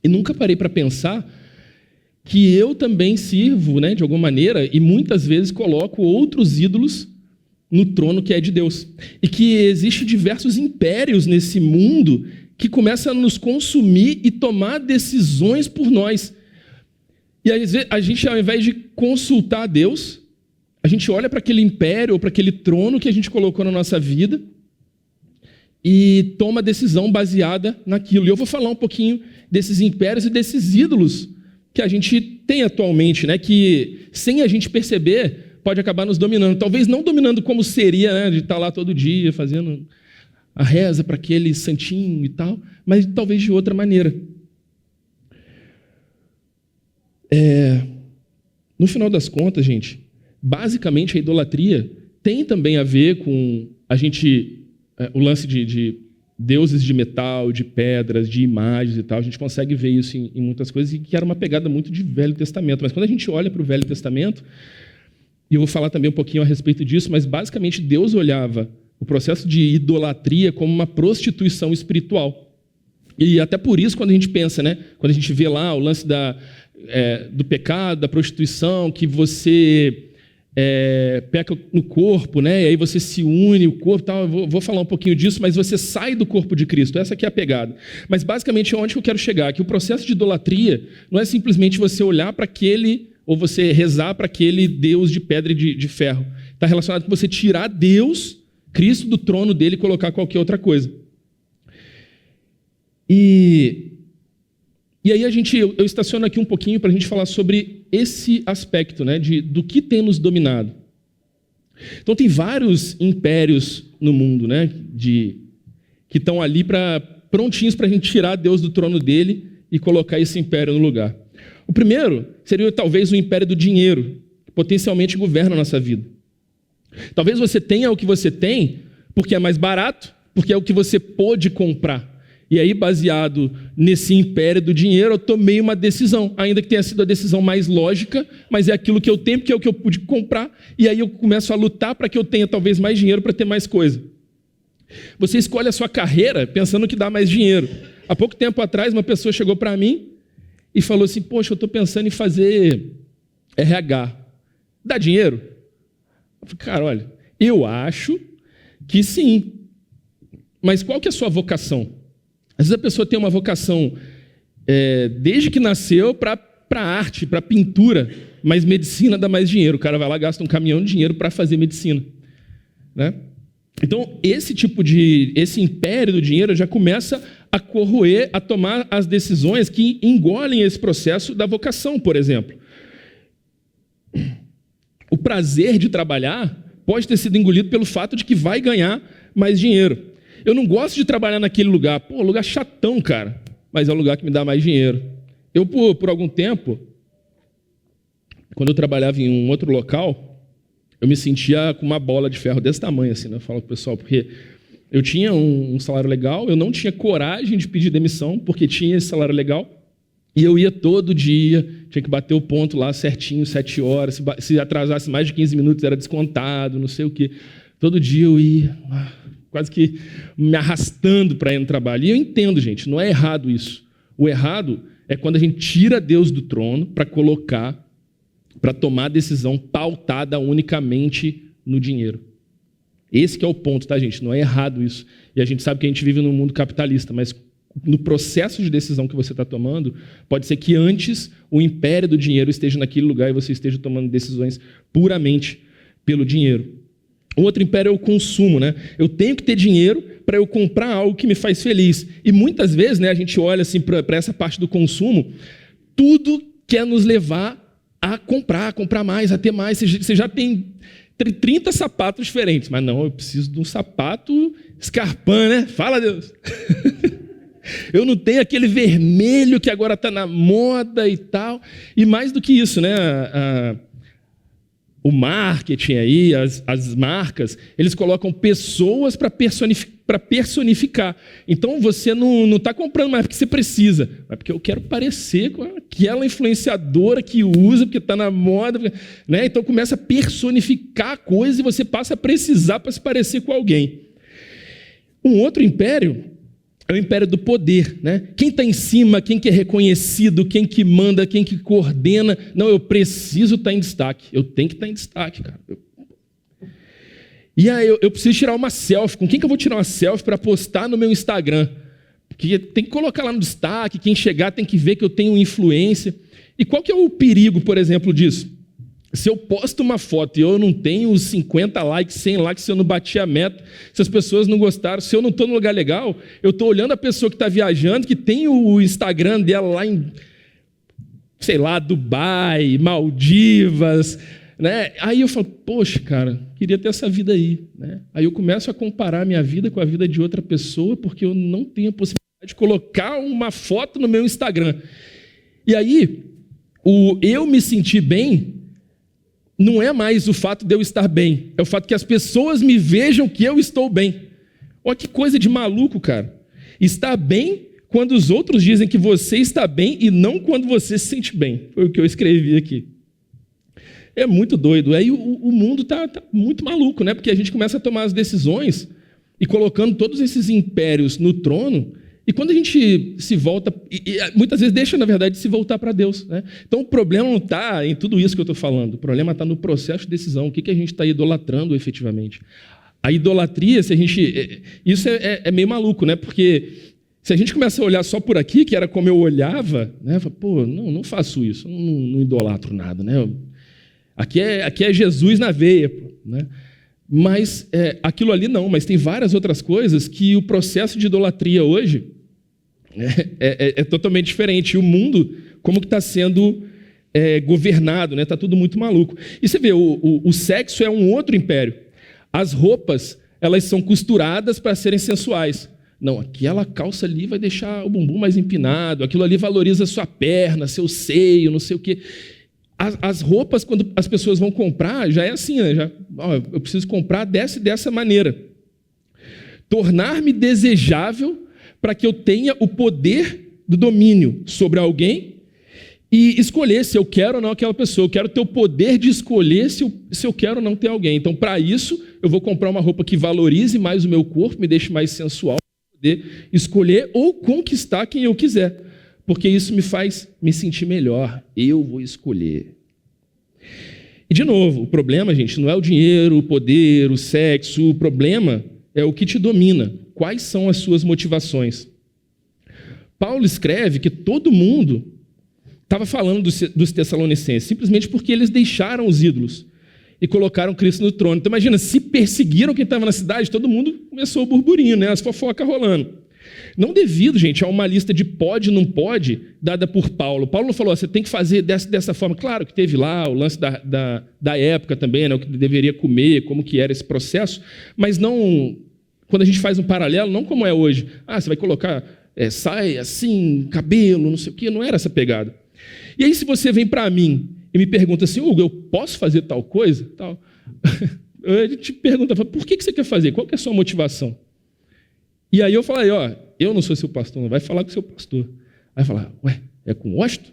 E nunca parei para pensar que eu também sirvo, né, de alguma maneira, e muitas vezes coloco outros ídolos no trono que é de Deus. E que existem diversos impérios nesse mundo que começam a nos consumir e tomar decisões por nós. E às vezes, a gente, ao invés de consultar a Deus, a gente olha para aquele império ou para aquele trono que a gente colocou na nossa vida e toma decisão baseada naquilo. E eu vou falar um pouquinho desses impérios e desses ídolos que a gente tem atualmente, né? Que sem a gente perceber pode acabar nos dominando. Talvez não dominando como seria, né? De estar lá todo dia fazendo a reza para aquele santinho e tal, mas talvez de outra maneira. No final das contas, gente, basicamente a idolatria tem também a ver com o lance de deuses de metal, de pedras, de imagens e tal. A gente consegue ver isso em muitas coisas, e que era uma pegada muito de Velho Testamento. Mas quando a gente olha para o Velho Testamento, e eu vou falar também um pouquinho a respeito disso, mas basicamente Deus olhava o processo de idolatria como uma prostituição espiritual. E até por isso, quando a gente pensa, né, quando a gente vê lá o lance do pecado, da prostituição, que você peca no corpo, né, e aí você se une, o corpo, tal, eu vou falar um pouquinho disso, mas você sai do corpo de Cristo, essa aqui é a pegada. Mas basicamente onde que eu quero chegar? Que o processo de idolatria não é simplesmente você olhar para aquele, ou você rezar para aquele Deus de pedra e de ferro. Está relacionado com você tirar Deus, Cristo, do trono dele e colocar qualquer outra coisa. E aí eu estaciono aqui um pouquinho para a gente falar sobre esse aspecto, né, do que tem nos dominado. Então tem vários impérios no mundo, né, que estão ali prontinhos para a gente tirar Deus do trono dele e colocar esse império no lugar. O primeiro seria talvez o império do dinheiro, que potencialmente governa a nossa vida. Talvez você tenha o que você tem porque é mais barato, porque é o que você pôde comprar. E aí, baseado nesse império do dinheiro, eu tomei uma decisão, ainda que tenha sido a decisão mais lógica, mas é aquilo que eu tenho, porque é o que eu pude comprar, e aí eu começo a lutar para que eu tenha talvez mais dinheiro para ter mais coisa. Você escolhe a sua carreira pensando que dá mais dinheiro. Há pouco tempo atrás, uma pessoa chegou para mim e falou assim, poxa, eu estou pensando em fazer RH. Dá dinheiro? Eu falei, cara, olha, eu acho que sim. Mas qual que é a sua vocação? Às vezes a pessoa tem uma vocação desde que nasceu para arte, para pintura, mas medicina dá mais dinheiro. O cara vai lá e gasta um caminhão de dinheiro para fazer medicina, né? Então, esse império do dinheiro já começa a corroer, a tomar as decisões que engolem esse processo da vocação, por exemplo. O prazer de trabalhar pode ter sido engolido pelo fato de que vai ganhar mais dinheiro. Eu não gosto de trabalhar naquele lugar. Pô, lugar chatão, cara, mas é o lugar que me dá mais dinheiro. Eu, por algum tempo, quando eu trabalhava em um outro local, eu me sentia com uma bola de ferro desse tamanho, assim, né? Eu falo com o pessoal, porque eu tinha um salário legal, eu não tinha coragem de pedir demissão, porque tinha esse salário legal, e eu ia todo dia, tinha que bater o ponto lá certinho, 7 horas, se atrasasse mais de 15 minutos era descontado, não sei o quê. Todo dia eu ia, quase que me arrastando para ir no trabalho. E eu entendo, gente, não é errado isso. O errado é quando a gente tira Deus do trono para colocar, para tomar decisão pautada unicamente no dinheiro. Esse que é o ponto, tá, gente? Não é errado isso. E a gente sabe que a gente vive num mundo capitalista, mas no processo de decisão que você está tomando, pode ser que antes o império do dinheiro esteja naquele lugar e você esteja tomando decisões puramente pelo dinheiro. O outro império é o consumo, né? Eu tenho que ter dinheiro para eu comprar algo que me faz feliz. E muitas vezes, né, a gente olha assim para essa parte do consumo, tudo quer nos levar a comprar mais, a ter mais. Você já tem 30 sapatos diferentes, mas não, eu preciso de um sapato Scarpan, né? Fala, Deus! Eu não tenho aquele vermelho que agora está na moda e tal. E mais do que isso, né? O marketing aí, as marcas, eles colocam pessoas para personificar. Então, você não está comprando mais porque você precisa, mas porque eu quero parecer com aquela influenciadora que usa, porque está na moda, né? Então, começa a personificar coisas e você passa a precisar para se parecer com alguém. Um outro império é o império do poder, né? Quem está em cima, quem que é reconhecido, quem que manda, quem que coordena. Não, eu preciso estar em destaque. Eu tenho que estar em destaque, cara. E aí eu preciso tirar uma selfie. Com quem que eu vou tirar uma selfie para postar no meu Instagram? Porque tem que colocar lá no destaque, quem chegar tem que ver que eu tenho influência. E qual que é o perigo, por exemplo, disso? Se eu posto uma foto e eu não tenho os 50 likes, 100 likes, se eu não bati a meta, se as pessoas não gostaram, se eu não estou no lugar legal, eu estou olhando a pessoa que está viajando, que tem o Instagram dela lá em, sei lá, Dubai, Maldivas, né? Aí eu falo, poxa, cara, queria ter essa vida aí, né? Aí eu começo a comparar a minha vida com a vida de outra pessoa, porque eu não tenho a possibilidade de colocar uma foto no meu Instagram. E aí, o eu me sentir bem não é mais o fato de eu estar bem, é o fato que as pessoas me vejam que eu estou bem. Olha que coisa de maluco, cara. Estar bem quando os outros dizem que você está bem e não quando você se sente bem. Foi o que eu escrevi aqui. É muito doido. Aí o mundo está muito maluco, né? Porque a gente começa a tomar as decisões e colocando todos esses impérios no trono. E quando a gente se volta, e muitas vezes deixa, na verdade, de se voltar para Deus, né? Então, o problema não está em tudo isso que eu estou falando. O problema está no processo de decisão. O que a gente está idolatrando efetivamente? A idolatria, isso é meio maluco, né? Porque se a gente começa a olhar só por aqui, que era como eu olhava, né? Pô, não faço isso, não idolatro nada, né? Aqui é Jesus na veia, pô, né? Mas aquilo ali não, mas tem várias outras coisas que o processo de idolatria hoje é totalmente diferente. E o mundo, como que está sendo governado, né? Está tudo muito maluco. E você vê, o sexo é um outro império. As roupas, elas são costuradas para serem sensuais. Não, aquela calça ali vai deixar o bumbum mais empinado, aquilo ali valoriza a sua perna, seu seio, não sei o quê. As roupas, quando as pessoas vão comprar, já é assim, né? Eu preciso comprar dessa maneira. Tornar-me desejável para que eu tenha o poder do domínio sobre alguém e escolher se eu quero ou não aquela pessoa. Eu quero ter o poder de escolher se eu quero ou não ter alguém. Então, para isso, eu vou comprar uma roupa que valorize mais o meu corpo, me deixe mais sensual, para poder escolher ou conquistar quem eu quiser. Porque isso me faz me sentir melhor. Eu vou escolher. E, de novo, o problema, gente, não é o dinheiro, o poder, o sexo. O problema é o que te domina. Quais são as suas motivações? Paulo escreve que todo mundo estava falando dos Tessalonicenses, simplesmente porque eles deixaram os ídolos e colocaram Cristo no trono. Então imagina, se perseguiram quem estava na cidade, todo mundo começou o burburinho, né? As fofocas rolando. Não devido, gente, a uma lista de pode e não pode dada por Paulo. Paulo não falou, você tem que fazer dessa forma. Claro que teve lá o lance da época também, né? O que deveria comer, como que era esse processo, mas não, quando a gente faz um paralelo, não como é hoje. Você vai colocar saia assim, cabelo, não sei o quê, não era essa pegada. E aí se você vem para mim e me pergunta assim, Hugo, eu posso fazer tal coisa? Tal. Eu te pergunto, por que você quer fazer? Qual que é a sua motivação? E aí eu falei, eu não sou seu pastor, não vai falar com seu pastor. Aí falar, é com Washington?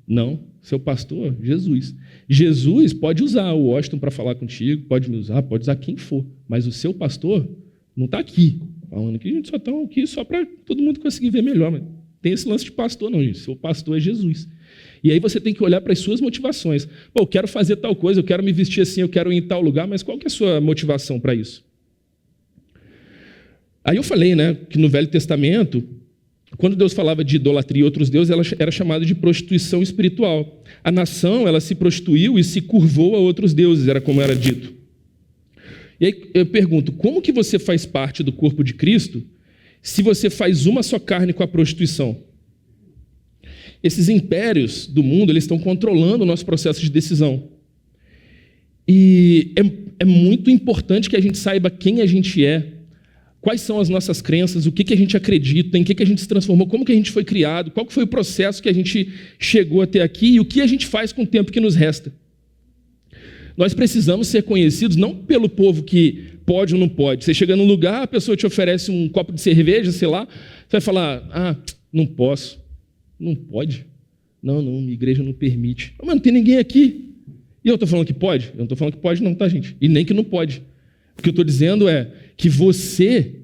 Não, seu pastor, Jesus. Jesus pode usar o Washington para falar contigo, pode me usar, pode usar quem for, mas o seu pastor não está aqui, falando que a gente só está aqui só para todo mundo conseguir ver melhor, mas tem esse lance de pastor não, gente, seu pastor é Jesus. E aí você tem que olhar para as suas motivações. Eu quero fazer tal coisa, eu quero me vestir assim, eu quero ir em tal lugar, mas qual que é a sua motivação para isso? Aí eu falei, né, que no Velho Testamento, quando Deus falava de idolatria e outros deuses, ela era chamada de prostituição espiritual. A nação, ela se prostituiu e se curvou a outros deuses, era como era dito. E aí eu pergunto, como que você faz parte do corpo de Cristo se você faz uma só carne com a prostituição? Esses impérios do mundo, eles estão controlando o nosso processo de decisão. E é muito importante que a gente saiba quem a gente é, quais são as nossas crenças, o que a gente acredita, em que a gente se transformou, como que a gente foi criado, qual que foi o processo que a gente chegou até aqui e o que a gente faz com o tempo que nos resta. Nós precisamos ser conhecidos não pelo povo que pode ou não pode. Você chega num lugar, a pessoa te oferece um copo de cerveja, sei lá, você vai falar, não posso. Não pode? Não, minha igreja não permite. Mas não tem ninguém aqui. E eu estou falando que pode? Eu não estou falando que pode não, tá, gente? E nem que não pode. O que eu estou dizendo é que você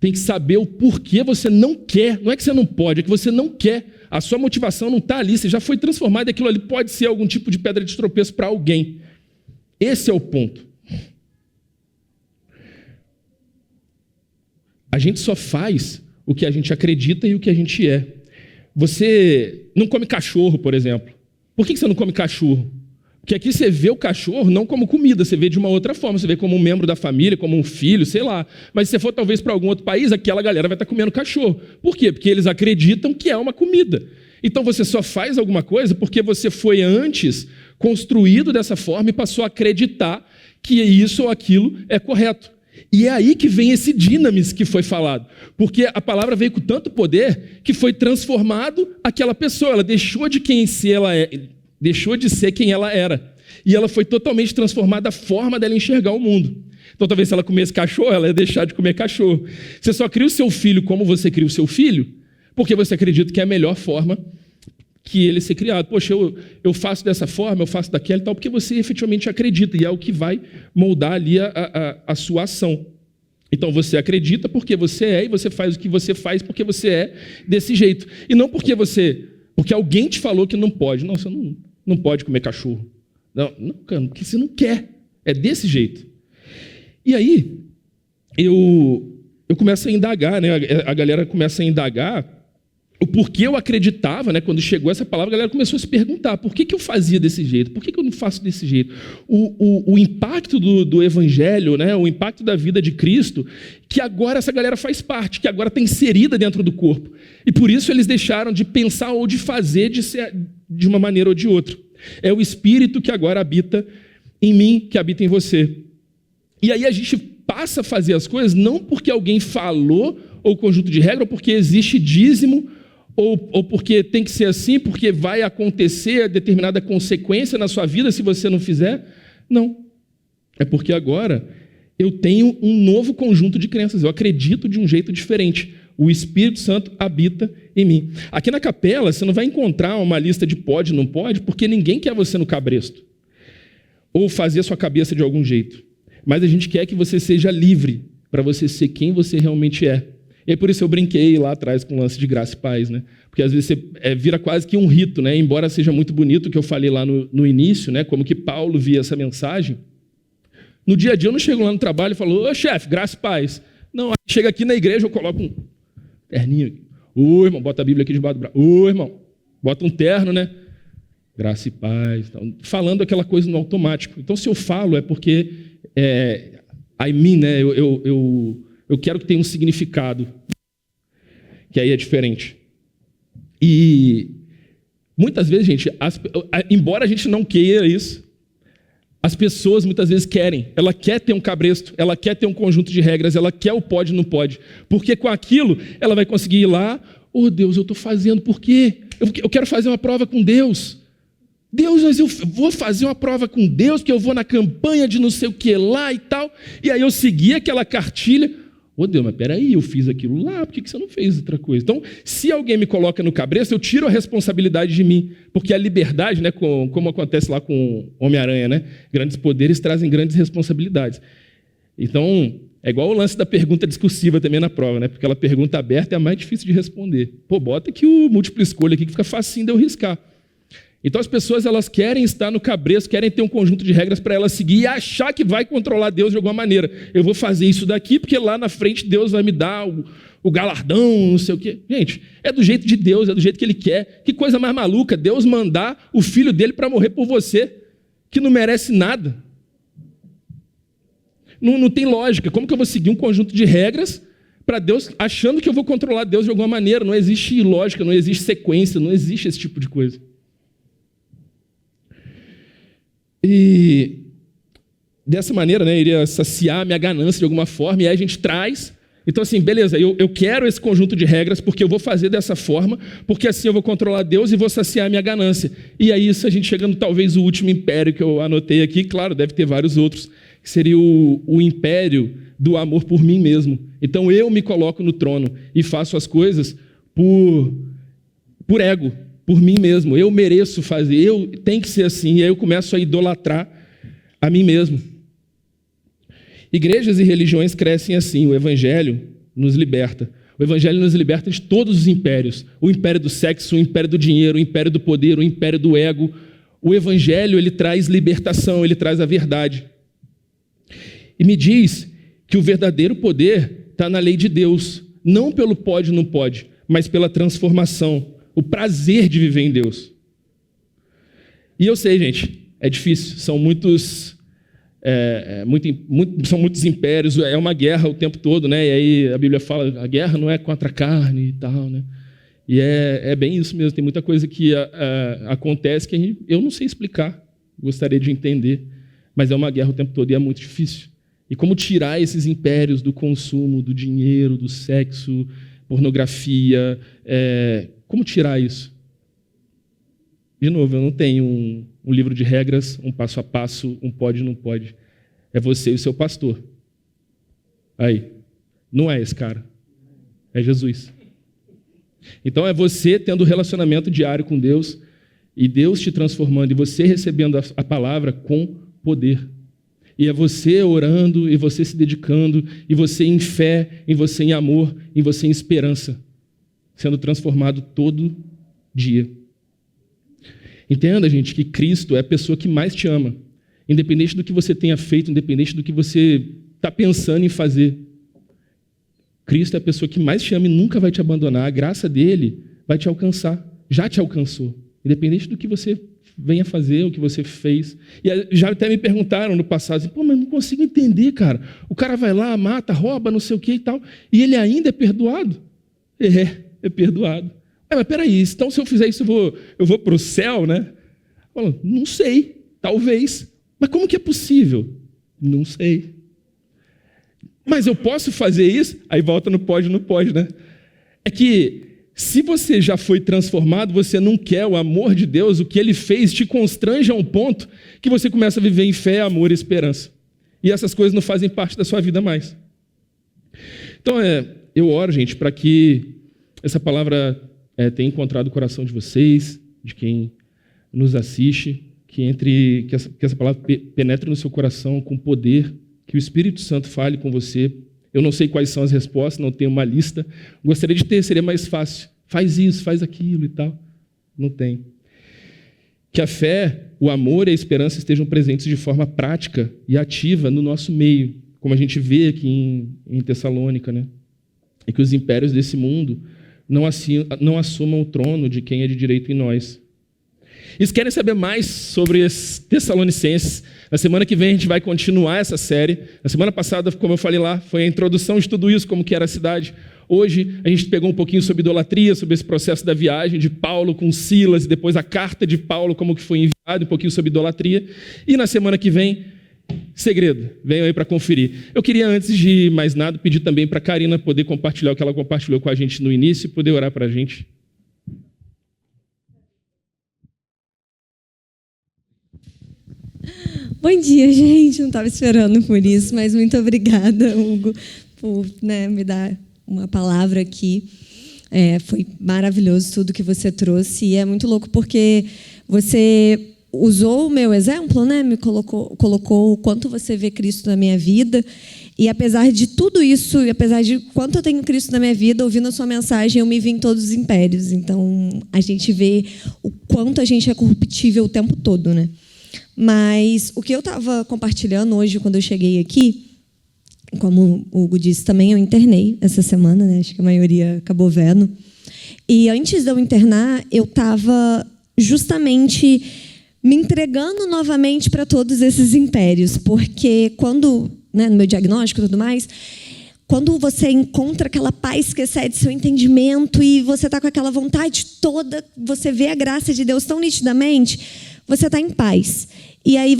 tem que saber o porquê você não quer. Não é que você não pode, é que você não quer. A sua motivação não está ali, você já foi transformado e aquilo ali pode ser algum tipo de pedra de tropeço para alguém. Esse é o ponto. A gente só faz o que a gente acredita e o que a gente é. Você não come cachorro, por exemplo. Por que você não come cachorro? Porque aqui você vê o cachorro não como comida, você vê de uma outra forma, você vê como um membro da família, como um filho, sei lá. Mas se você for talvez para algum outro país, aquela galera vai estar comendo cachorro. Por quê? Porque eles acreditam que é uma comida. Então você só faz alguma coisa porque você foi antes construído dessa forma e passou a acreditar que isso ou aquilo é correto. E é aí que vem esse dinamis que foi falado. Porque a palavra veio com tanto poder que foi transformado aquela pessoa. Ela deixou de ser quem ela era. E ela foi totalmente transformada a forma dela enxergar o mundo. Então talvez se ela comesse cachorro, ela ia deixar de comer cachorro. Você só cria o seu filho como você cria o seu filho, porque você acredita que é a melhor forma que ele ser criado. Poxa, eu faço dessa forma, eu faço daquela e tal, porque você efetivamente acredita, e é o que vai moldar ali a sua ação. Então você acredita porque você é, e você faz o que você faz porque você é desse jeito. E não porque alguém te falou que não pode. Não, você não pode comer cachorro. Não, cara, porque você não quer. É desse jeito. E aí, eu começo a indagar, né? A galera começa a indagar o porquê eu acreditava, né? Quando chegou essa palavra, a galera começou a se perguntar, por que eu fazia desse jeito? Por que eu não faço desse jeito? O impacto do evangelho, né? O impacto da vida de Cristo, que agora essa galera faz parte, que agora está inserida dentro do corpo. E por isso eles deixaram de pensar ou de fazer de uma maneira ou de outra. É o Espírito que agora habita em mim, que habita em você. E aí a gente passa a fazer as coisas não porque alguém falou, ou conjunto de regra, ou porque existe dízimo, ou porque tem que ser assim, porque vai acontecer determinada consequência na sua vida se você não fizer. Não. É porque agora eu tenho um novo conjunto de crenças. Eu acredito de um jeito diferente. O Espírito Santo habita em mim. Aqui na capela, você não vai encontrar uma lista de pode e não pode, porque ninguém quer você no cabresto. Ou fazer a sua cabeça de algum jeito. Mas a gente quer que você seja livre para você ser quem você realmente é. E por isso eu brinquei lá atrás com o lance de graça e paz, né? Porque às vezes você vira quase que um rito, né? Embora seja muito bonito o que eu falei lá no início, né? Como que Paulo via essa mensagem. No dia a dia eu não chego lá no trabalho e falo, ô chefe, graça e paz. Não, chega aqui na igreja, eu coloco um terninho. Ô, irmão, bota a Bíblia aqui debaixo do braço. Ô, irmão, bota um terno, né? Graça e paz. Tal. Falando aquela coisa no automático. Então, se eu falo, é porque I mean, né? Eu quero que tenha um significado. Que aí é diferente. E muitas vezes, gente, embora a gente não queira isso, as pessoas muitas vezes querem. Ela quer ter um cabresto, ela quer ter um conjunto de regras, ela quer o pode e não pode. Porque com aquilo, ela vai conseguir ir lá, oh Deus, eu estou fazendo, por quê? Eu quero fazer uma prova com Deus. Deus, mas eu vou fazer uma prova com Deus, porque eu vou na campanha de não sei o que lá e tal. E aí eu segui aquela cartilha. Ô Deus, mas peraí, eu fiz aquilo lá, por que você não fez outra coisa? Então, se alguém me coloca no cabresto, eu tiro a responsabilidade de mim. Porque a liberdade, né, como acontece lá com Homem-Aranha, né? Grandes poderes trazem grandes responsabilidades. Então, é igual o lance da pergunta discursiva também na prova, né? Porque aquela pergunta aberta é a mais difícil de responder. Pô, bota aqui o múltipla escolha aqui que fica facinho de eu riscar. Então as pessoas elas querem estar no cabresto, querem ter um conjunto de regras para elas seguir e achar que vai controlar Deus de alguma maneira. Eu vou fazer isso daqui porque lá na frente Deus vai me dar o galardão, não sei o quê. Gente, é do jeito de Deus, é do jeito que Ele quer. Que coisa mais maluca, Deus mandar o filho dele para morrer por você, que não merece nada. Não tem lógica. Como que eu vou seguir um conjunto de regras para Deus, achando que eu vou controlar Deus de alguma maneira? Não existe lógica, não existe sequência, não existe esse tipo de coisa. E dessa maneira, né, iria saciar a minha ganância de alguma forma, e aí a gente traz. Então, assim, beleza, eu quero esse conjunto de regras porque eu vou fazer dessa forma, porque assim eu vou controlar Deus e vou saciar a minha ganância. E aí isso a gente chegando talvez o último império que eu anotei aqui, claro, deve ter vários outros, que seria o império do amor por mim mesmo. Então eu me coloco no trono e faço as coisas por ego, por mim mesmo. Eu mereço fazer, tem que ser assim, e aí eu começo a idolatrar a mim mesmo. Igrejas e religiões crescem assim, o Evangelho nos liberta. O Evangelho nos liberta de todos os impérios. O império do sexo, o império do dinheiro, o império do poder, o império do ego. O Evangelho, ele traz libertação, ele traz a verdade. E me diz que o verdadeiro poder está na lei de Deus, não pelo pode ou não pode, mas pela transformação, o prazer de viver em Deus. E eu sei, gente, é difícil, são muitos impérios, é uma guerra o tempo todo, né? E aí a Bíblia fala, a guerra não é contra a carne e tal, né? E é bem isso mesmo, tem muita coisa que acontece que eu não sei explicar, gostaria de entender, mas é uma guerra o tempo todo e é muito difícil. E como tirar esses impérios do consumo, do dinheiro, do sexo, pornografia, como tirar isso? De novo, eu não tenho um livro de regras, um passo a passo, um pode e não pode. É você e o seu pastor. Aí, não é esse cara, é Jesus. Então é você tendo relacionamento diário com Deus e Deus te transformando e você recebendo a palavra com poder. E é você orando, e você se dedicando, e você em fé, e você em amor, e você em esperança, sendo transformado todo dia. Entenda, gente, que Cristo é a pessoa que mais te ama, independente do que você tenha feito, independente do que você está pensando em fazer. Cristo é a pessoa que mais te ama e nunca vai te abandonar. A graça dele vai te alcançar, já te alcançou, independente do que você venha fazer, o que você fez. E já até me perguntaram no passado, assim, pô, mas eu não consigo entender, cara. O cara vai lá, mata, rouba, não sei o que e tal, e ele ainda é perdoado? É perdoado. Mas peraí, então se eu fizer isso eu vou para o céu, né? Falo, não sei, talvez. Mas como que é possível? Não sei. Mas eu posso fazer isso? Aí volta no pode, não pode, né? É que se você já foi transformado, você não quer o amor de Deus, o que Ele fez te constrange a um ponto que você começa a viver em fé, amor e esperança. E essas coisas não fazem parte da sua vida mais. Então, eu oro, gente, para que essa palavra tenha encontrado o coração de vocês, de quem nos assiste, que essa palavra penetre no seu coração com poder, que o Espírito Santo fale com você. Eu não sei quais são as respostas, não tenho uma lista. Gostaria de ter, seria mais fácil. Faz isso, faz aquilo e tal. Não tem. Que a fé, o amor e a esperança estejam presentes de forma prática e ativa no nosso meio, como a gente vê aqui em Tessalônica, né? E que os impérios desse mundo não assumam o trono de quem é de direito em nós. E se querem saber mais sobre os Tessalonicenses, na semana que vem a gente vai continuar essa série. Na semana passada, como eu falei lá, foi a introdução de tudo isso, como que era a cidade. Hoje a gente pegou um pouquinho sobre idolatria, sobre esse processo da viagem de Paulo com Silas, e depois a carta de Paulo, como que foi enviado, um pouquinho sobre idolatria. E na semana que vem, segredo, venham aí para conferir. Eu queria, antes de mais nada, pedir também para a Karina poder compartilhar o que ela compartilhou com a gente no início e poder orar para a gente. Bom dia, gente. Não estava esperando por isso, mas muito obrigada, Hugo, por me dar uma palavra aqui. Foi maravilhoso tudo que você trouxe. E é muito louco porque você usou o meu exemplo, me colocou o quanto você vê Cristo na minha vida. E apesar de tudo isso, e apesar de quanto eu tenho Cristo na minha vida, ouvindo a sua mensagem, eu me vi em todos os impérios. Então, a gente vê o quanto a gente é corruptível o tempo todo, Mas o que eu estava compartilhando hoje, quando eu cheguei aqui, como o Hugo disse também, eu internei essa semana, acho que a maioria acabou vendo. E antes de eu internar, eu estava justamente me entregando novamente para todos esses impérios, porque quando, no meu diagnóstico e tudo mais, quando você encontra aquela paz que excede seu entendimento e você está com aquela vontade toda, você vê a graça de Deus tão nitidamente, você está em paz. E aí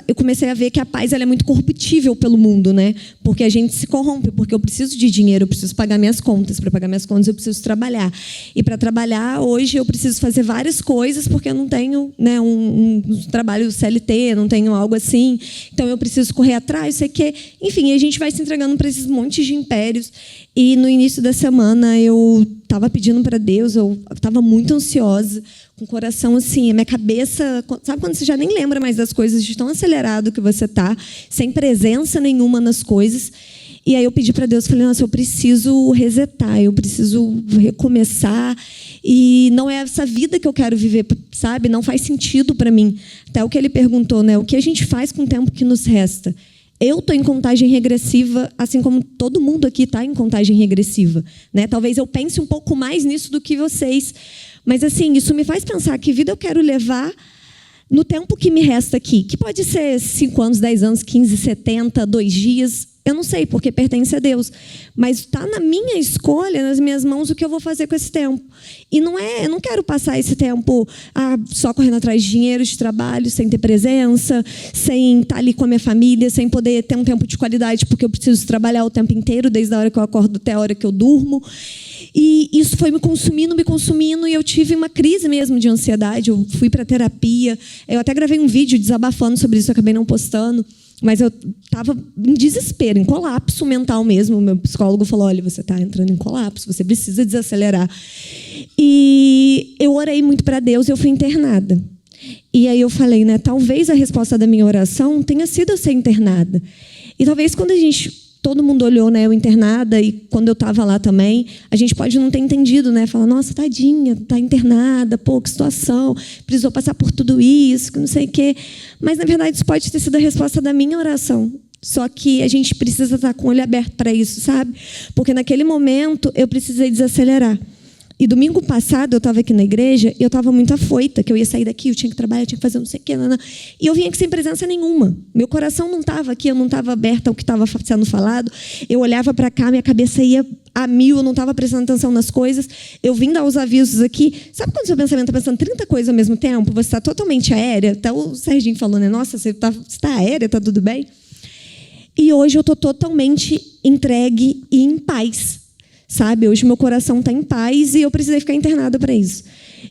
eu comecei a ver que a paz ela é muito corruptível pelo mundo, Porque a gente se corrompe, porque eu preciso de dinheiro, eu preciso pagar minhas contas. Para pagar minhas contas, eu preciso trabalhar. E para trabalhar, hoje, eu preciso fazer várias coisas, porque eu não tenho um trabalho CLT, não tenho algo assim. Então, eu preciso correr atrás, sei que... Enfim, a gente vai se entregando para esses montes de impérios. E, no início da semana, eu estava pedindo para Deus, eu estava muito ansiosa, com o coração assim, a minha cabeça... Sabe quando você já nem lembra mais das coisas, de tão acelerado que você está, sem presença nenhuma nas coisas. E aí eu pedi para Deus, falei, nossa, eu preciso resetar, eu preciso recomeçar. E não é essa vida que eu quero viver, sabe? Não faz sentido para mim. Até o que ele perguntou, o que a gente faz com o tempo que nos resta? Eu estou em contagem regressiva, assim como todo mundo aqui está em contagem regressiva. Talvez eu pense um pouco mais nisso do que vocês. Mas, assim, isso me faz pensar que vida eu quero levar no tempo que me resta aqui. Que pode ser 5 anos, 10 anos, 15, 70, 2 dias. Eu não sei, porque pertence a Deus. Mas está na minha escolha, nas minhas mãos, o que eu vou fazer com esse tempo. E eu não quero passar esse tempo só correndo atrás de dinheiro, de trabalho, sem ter presença, sem estar ali com a minha família, sem poder ter um tempo de qualidade, porque eu preciso trabalhar o tempo inteiro, desde a hora que eu acordo até a hora que eu durmo. E isso foi me consumindo, e eu tive uma crise mesmo de ansiedade. Eu fui para terapia. Eu até gravei um vídeo desabafando sobre isso, eu acabei não postando. Mas eu estava em desespero, em colapso mental mesmo. O meu psicólogo falou, olha, você está entrando em colapso, você precisa desacelerar. E eu orei muito para Deus e eu fui internada. E aí eu falei, talvez a resposta da minha oração tenha sido eu ser internada. E talvez quando todo mundo olhou, eu internada, e quando eu estava lá também, a gente pode não ter entendido, falar, nossa, tadinha, está internada, pô, que situação, precisou passar por tudo isso, que não sei o quê. Mas, na verdade, isso pode ter sido a resposta da minha oração. Só que a gente precisa estar com o olho aberto para isso, sabe? Porque, naquele momento, eu precisei desacelerar. E domingo passado, eu estava aqui na igreja e eu estava muito afoita, que eu ia sair daqui, eu tinha que trabalhar, eu tinha que fazer não sei o quê. E eu vim aqui sem presença nenhuma. Meu coração não estava aqui, eu não estava aberta ao que estava sendo falado. Eu olhava para cá, minha cabeça ia a mil, eu não estava prestando atenção nas coisas. Eu vim dar os avisos aqui. Sabe quando o seu pensamento está pensando 30 coisas ao mesmo tempo? Você está totalmente aérea. Até o Serginho falou, nossa, você está aérea, está tudo bem? E hoje eu estou totalmente entregue e em paz. Sabe? Hoje meu coração está em paz e eu precisei ficar internada para isso.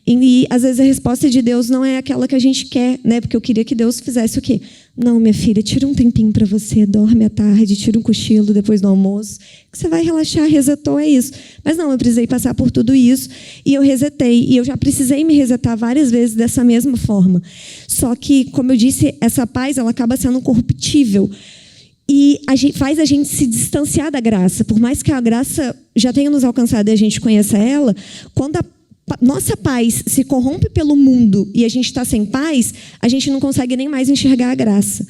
E às vezes a resposta de Deus não é aquela que a gente quer, Porque eu queria que Deus fizesse o quê? Não, minha filha, tira um tempinho para você, dorme à tarde, tira um cochilo depois do almoço, que você vai relaxar, resetou, é isso. Mas não, eu precisei passar por tudo isso e eu resetei. E eu já precisei me resetar várias vezes dessa mesma forma. Só que, como eu disse, essa paz ela acaba sendo corruptível. E faz a gente se distanciar da graça. Por mais que a graça já tenha nos alcançado e a gente conheça ela, quando a nossa paz se corrompe pelo mundo e a gente está sem paz, a gente não consegue nem mais enxergar a graça.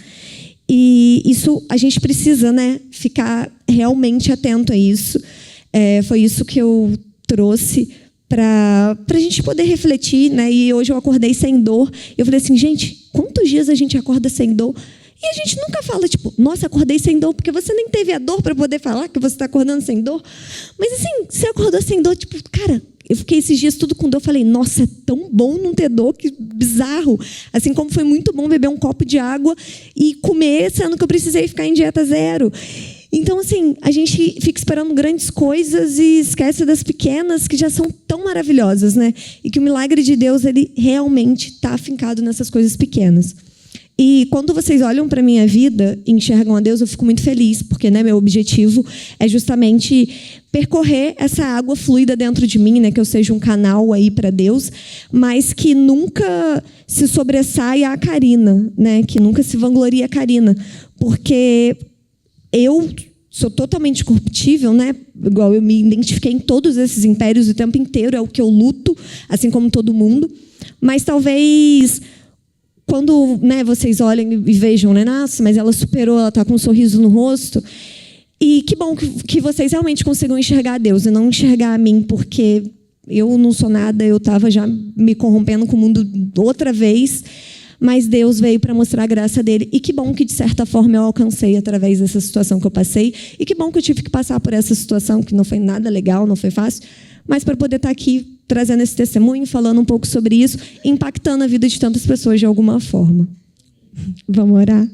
E isso a gente precisa ficar realmente atento a isso. Foi isso que eu trouxe para a gente poder refletir, né? E hoje eu acordei sem dor. Eu falei assim, gente, quantos dias a gente acorda sem dor? E a gente nunca fala, tipo, nossa, acordei sem dor, porque você nem teve a dor para poder falar que você está acordando sem dor. Mas assim, você acordou sem dor, tipo, cara, eu fiquei esses dias tudo com dor. Falei, nossa, é tão bom não ter dor, que bizarro. Assim como foi muito bom beber um copo de água e comer, sendo que eu precisei ficar em dieta zero. Então, assim, a gente fica esperando grandes coisas e esquece das pequenas, que já são tão maravilhosas, né? E que o milagre de Deus, ele realmente está afincado nessas coisas pequenas. E quando vocês olham para a minha vida e enxergam a Deus, eu fico muito feliz, porque, né, meu objetivo é justamente percorrer essa água fluida dentro de mim, né, que eu seja um canal aí para Deus, mas que nunca se sobressaia a Karina, né, que nunca se vanglorie a Karina, porque eu sou totalmente corruptível, né? Igual eu me identifiquei em todos esses impérios o tempo inteiro, é o que eu luto, assim como todo mundo. Mas talvez quando, né, vocês olhem e vejam, né, nossa, mas ela superou, ela está com um sorriso no rosto. E que bom que vocês realmente consigam enxergar a Deus e não enxergar a mim, porque eu não sou nada, eu estava já me corrompendo com o mundo outra vez. Mas Deus veio para mostrar a graça dele. E que bom que, de certa forma, eu alcancei através dessa situação que eu passei. E que bom que eu tive que passar por essa situação, que não foi nada legal, não foi fácil. Mas para poder estar aqui trazendo esse testemunho, falando um pouco sobre isso, impactando a vida de tantas pessoas de alguma forma. Vamos orar?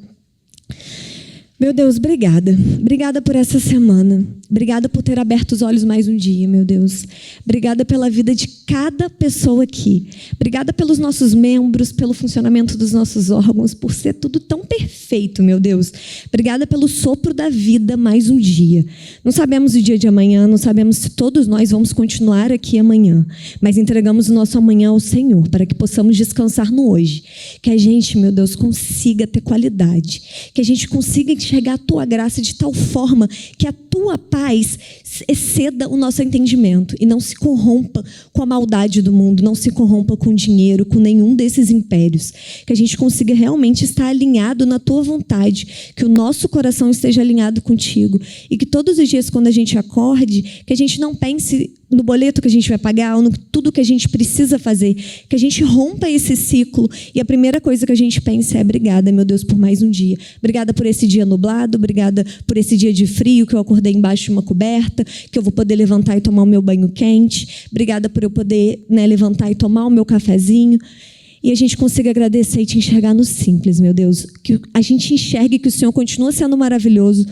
Meu Deus, obrigada. Obrigada por essa semana. Obrigada por ter aberto os olhos mais um dia, meu Deus. Obrigada pela vida de cada pessoa aqui. Obrigada pelos nossos membros, pelo funcionamento dos nossos órgãos, por ser tudo tão perfeito, meu Deus. Obrigada pelo sopro da vida mais um dia. Não sabemos o dia de amanhã, não sabemos se todos nós vamos continuar aqui amanhã, mas entregamos o nosso amanhã ao Senhor, para que possamos descansar no hoje. Que a gente, meu Deus, consiga ter qualidade. Que a gente consiga enxergar a Tua graça de tal forma que a Tua paz exceda o nosso entendimento e não se corrompa com a maldade do mundo, não se corrompa com dinheiro, com nenhum desses impérios. Que a gente consiga realmente estar alinhado na Tua vontade, que o nosso coração esteja alinhado contigo e que todos os dias, quando a gente acorde, que a gente não pense no boleto que a gente vai pagar ou no tudo que a gente precisa fazer, que a gente rompa esse ciclo e a primeira coisa que a gente pensa é obrigada, meu Deus, por mais um dia. Obrigada por esse dia nublado, obrigada por esse dia de frio que eu acordei embaixo de uma coberta, que eu vou poder levantar e tomar o meu banho quente. Obrigada por eu poder, né, levantar e tomar o meu cafezinho. E a gente consiga agradecer e te enxergar no simples, meu Deus. Que a gente enxergue que o Senhor continua sendo maravilhoso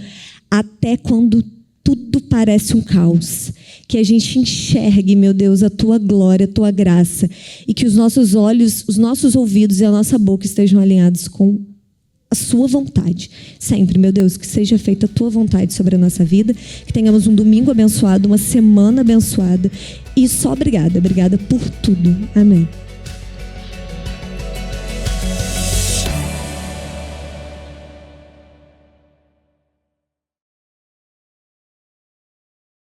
até quando tudo parece um caos. Que a gente enxergue, meu Deus, a Tua glória, a Tua graça. E que os nossos olhos, os nossos ouvidos e a nossa boca estejam alinhados com a Sua vontade. Sempre, meu Deus, que seja feita a Tua vontade sobre a nossa vida. Que tenhamos um domingo abençoado, uma semana abençoada. E só obrigada. Obrigada por tudo. Amém.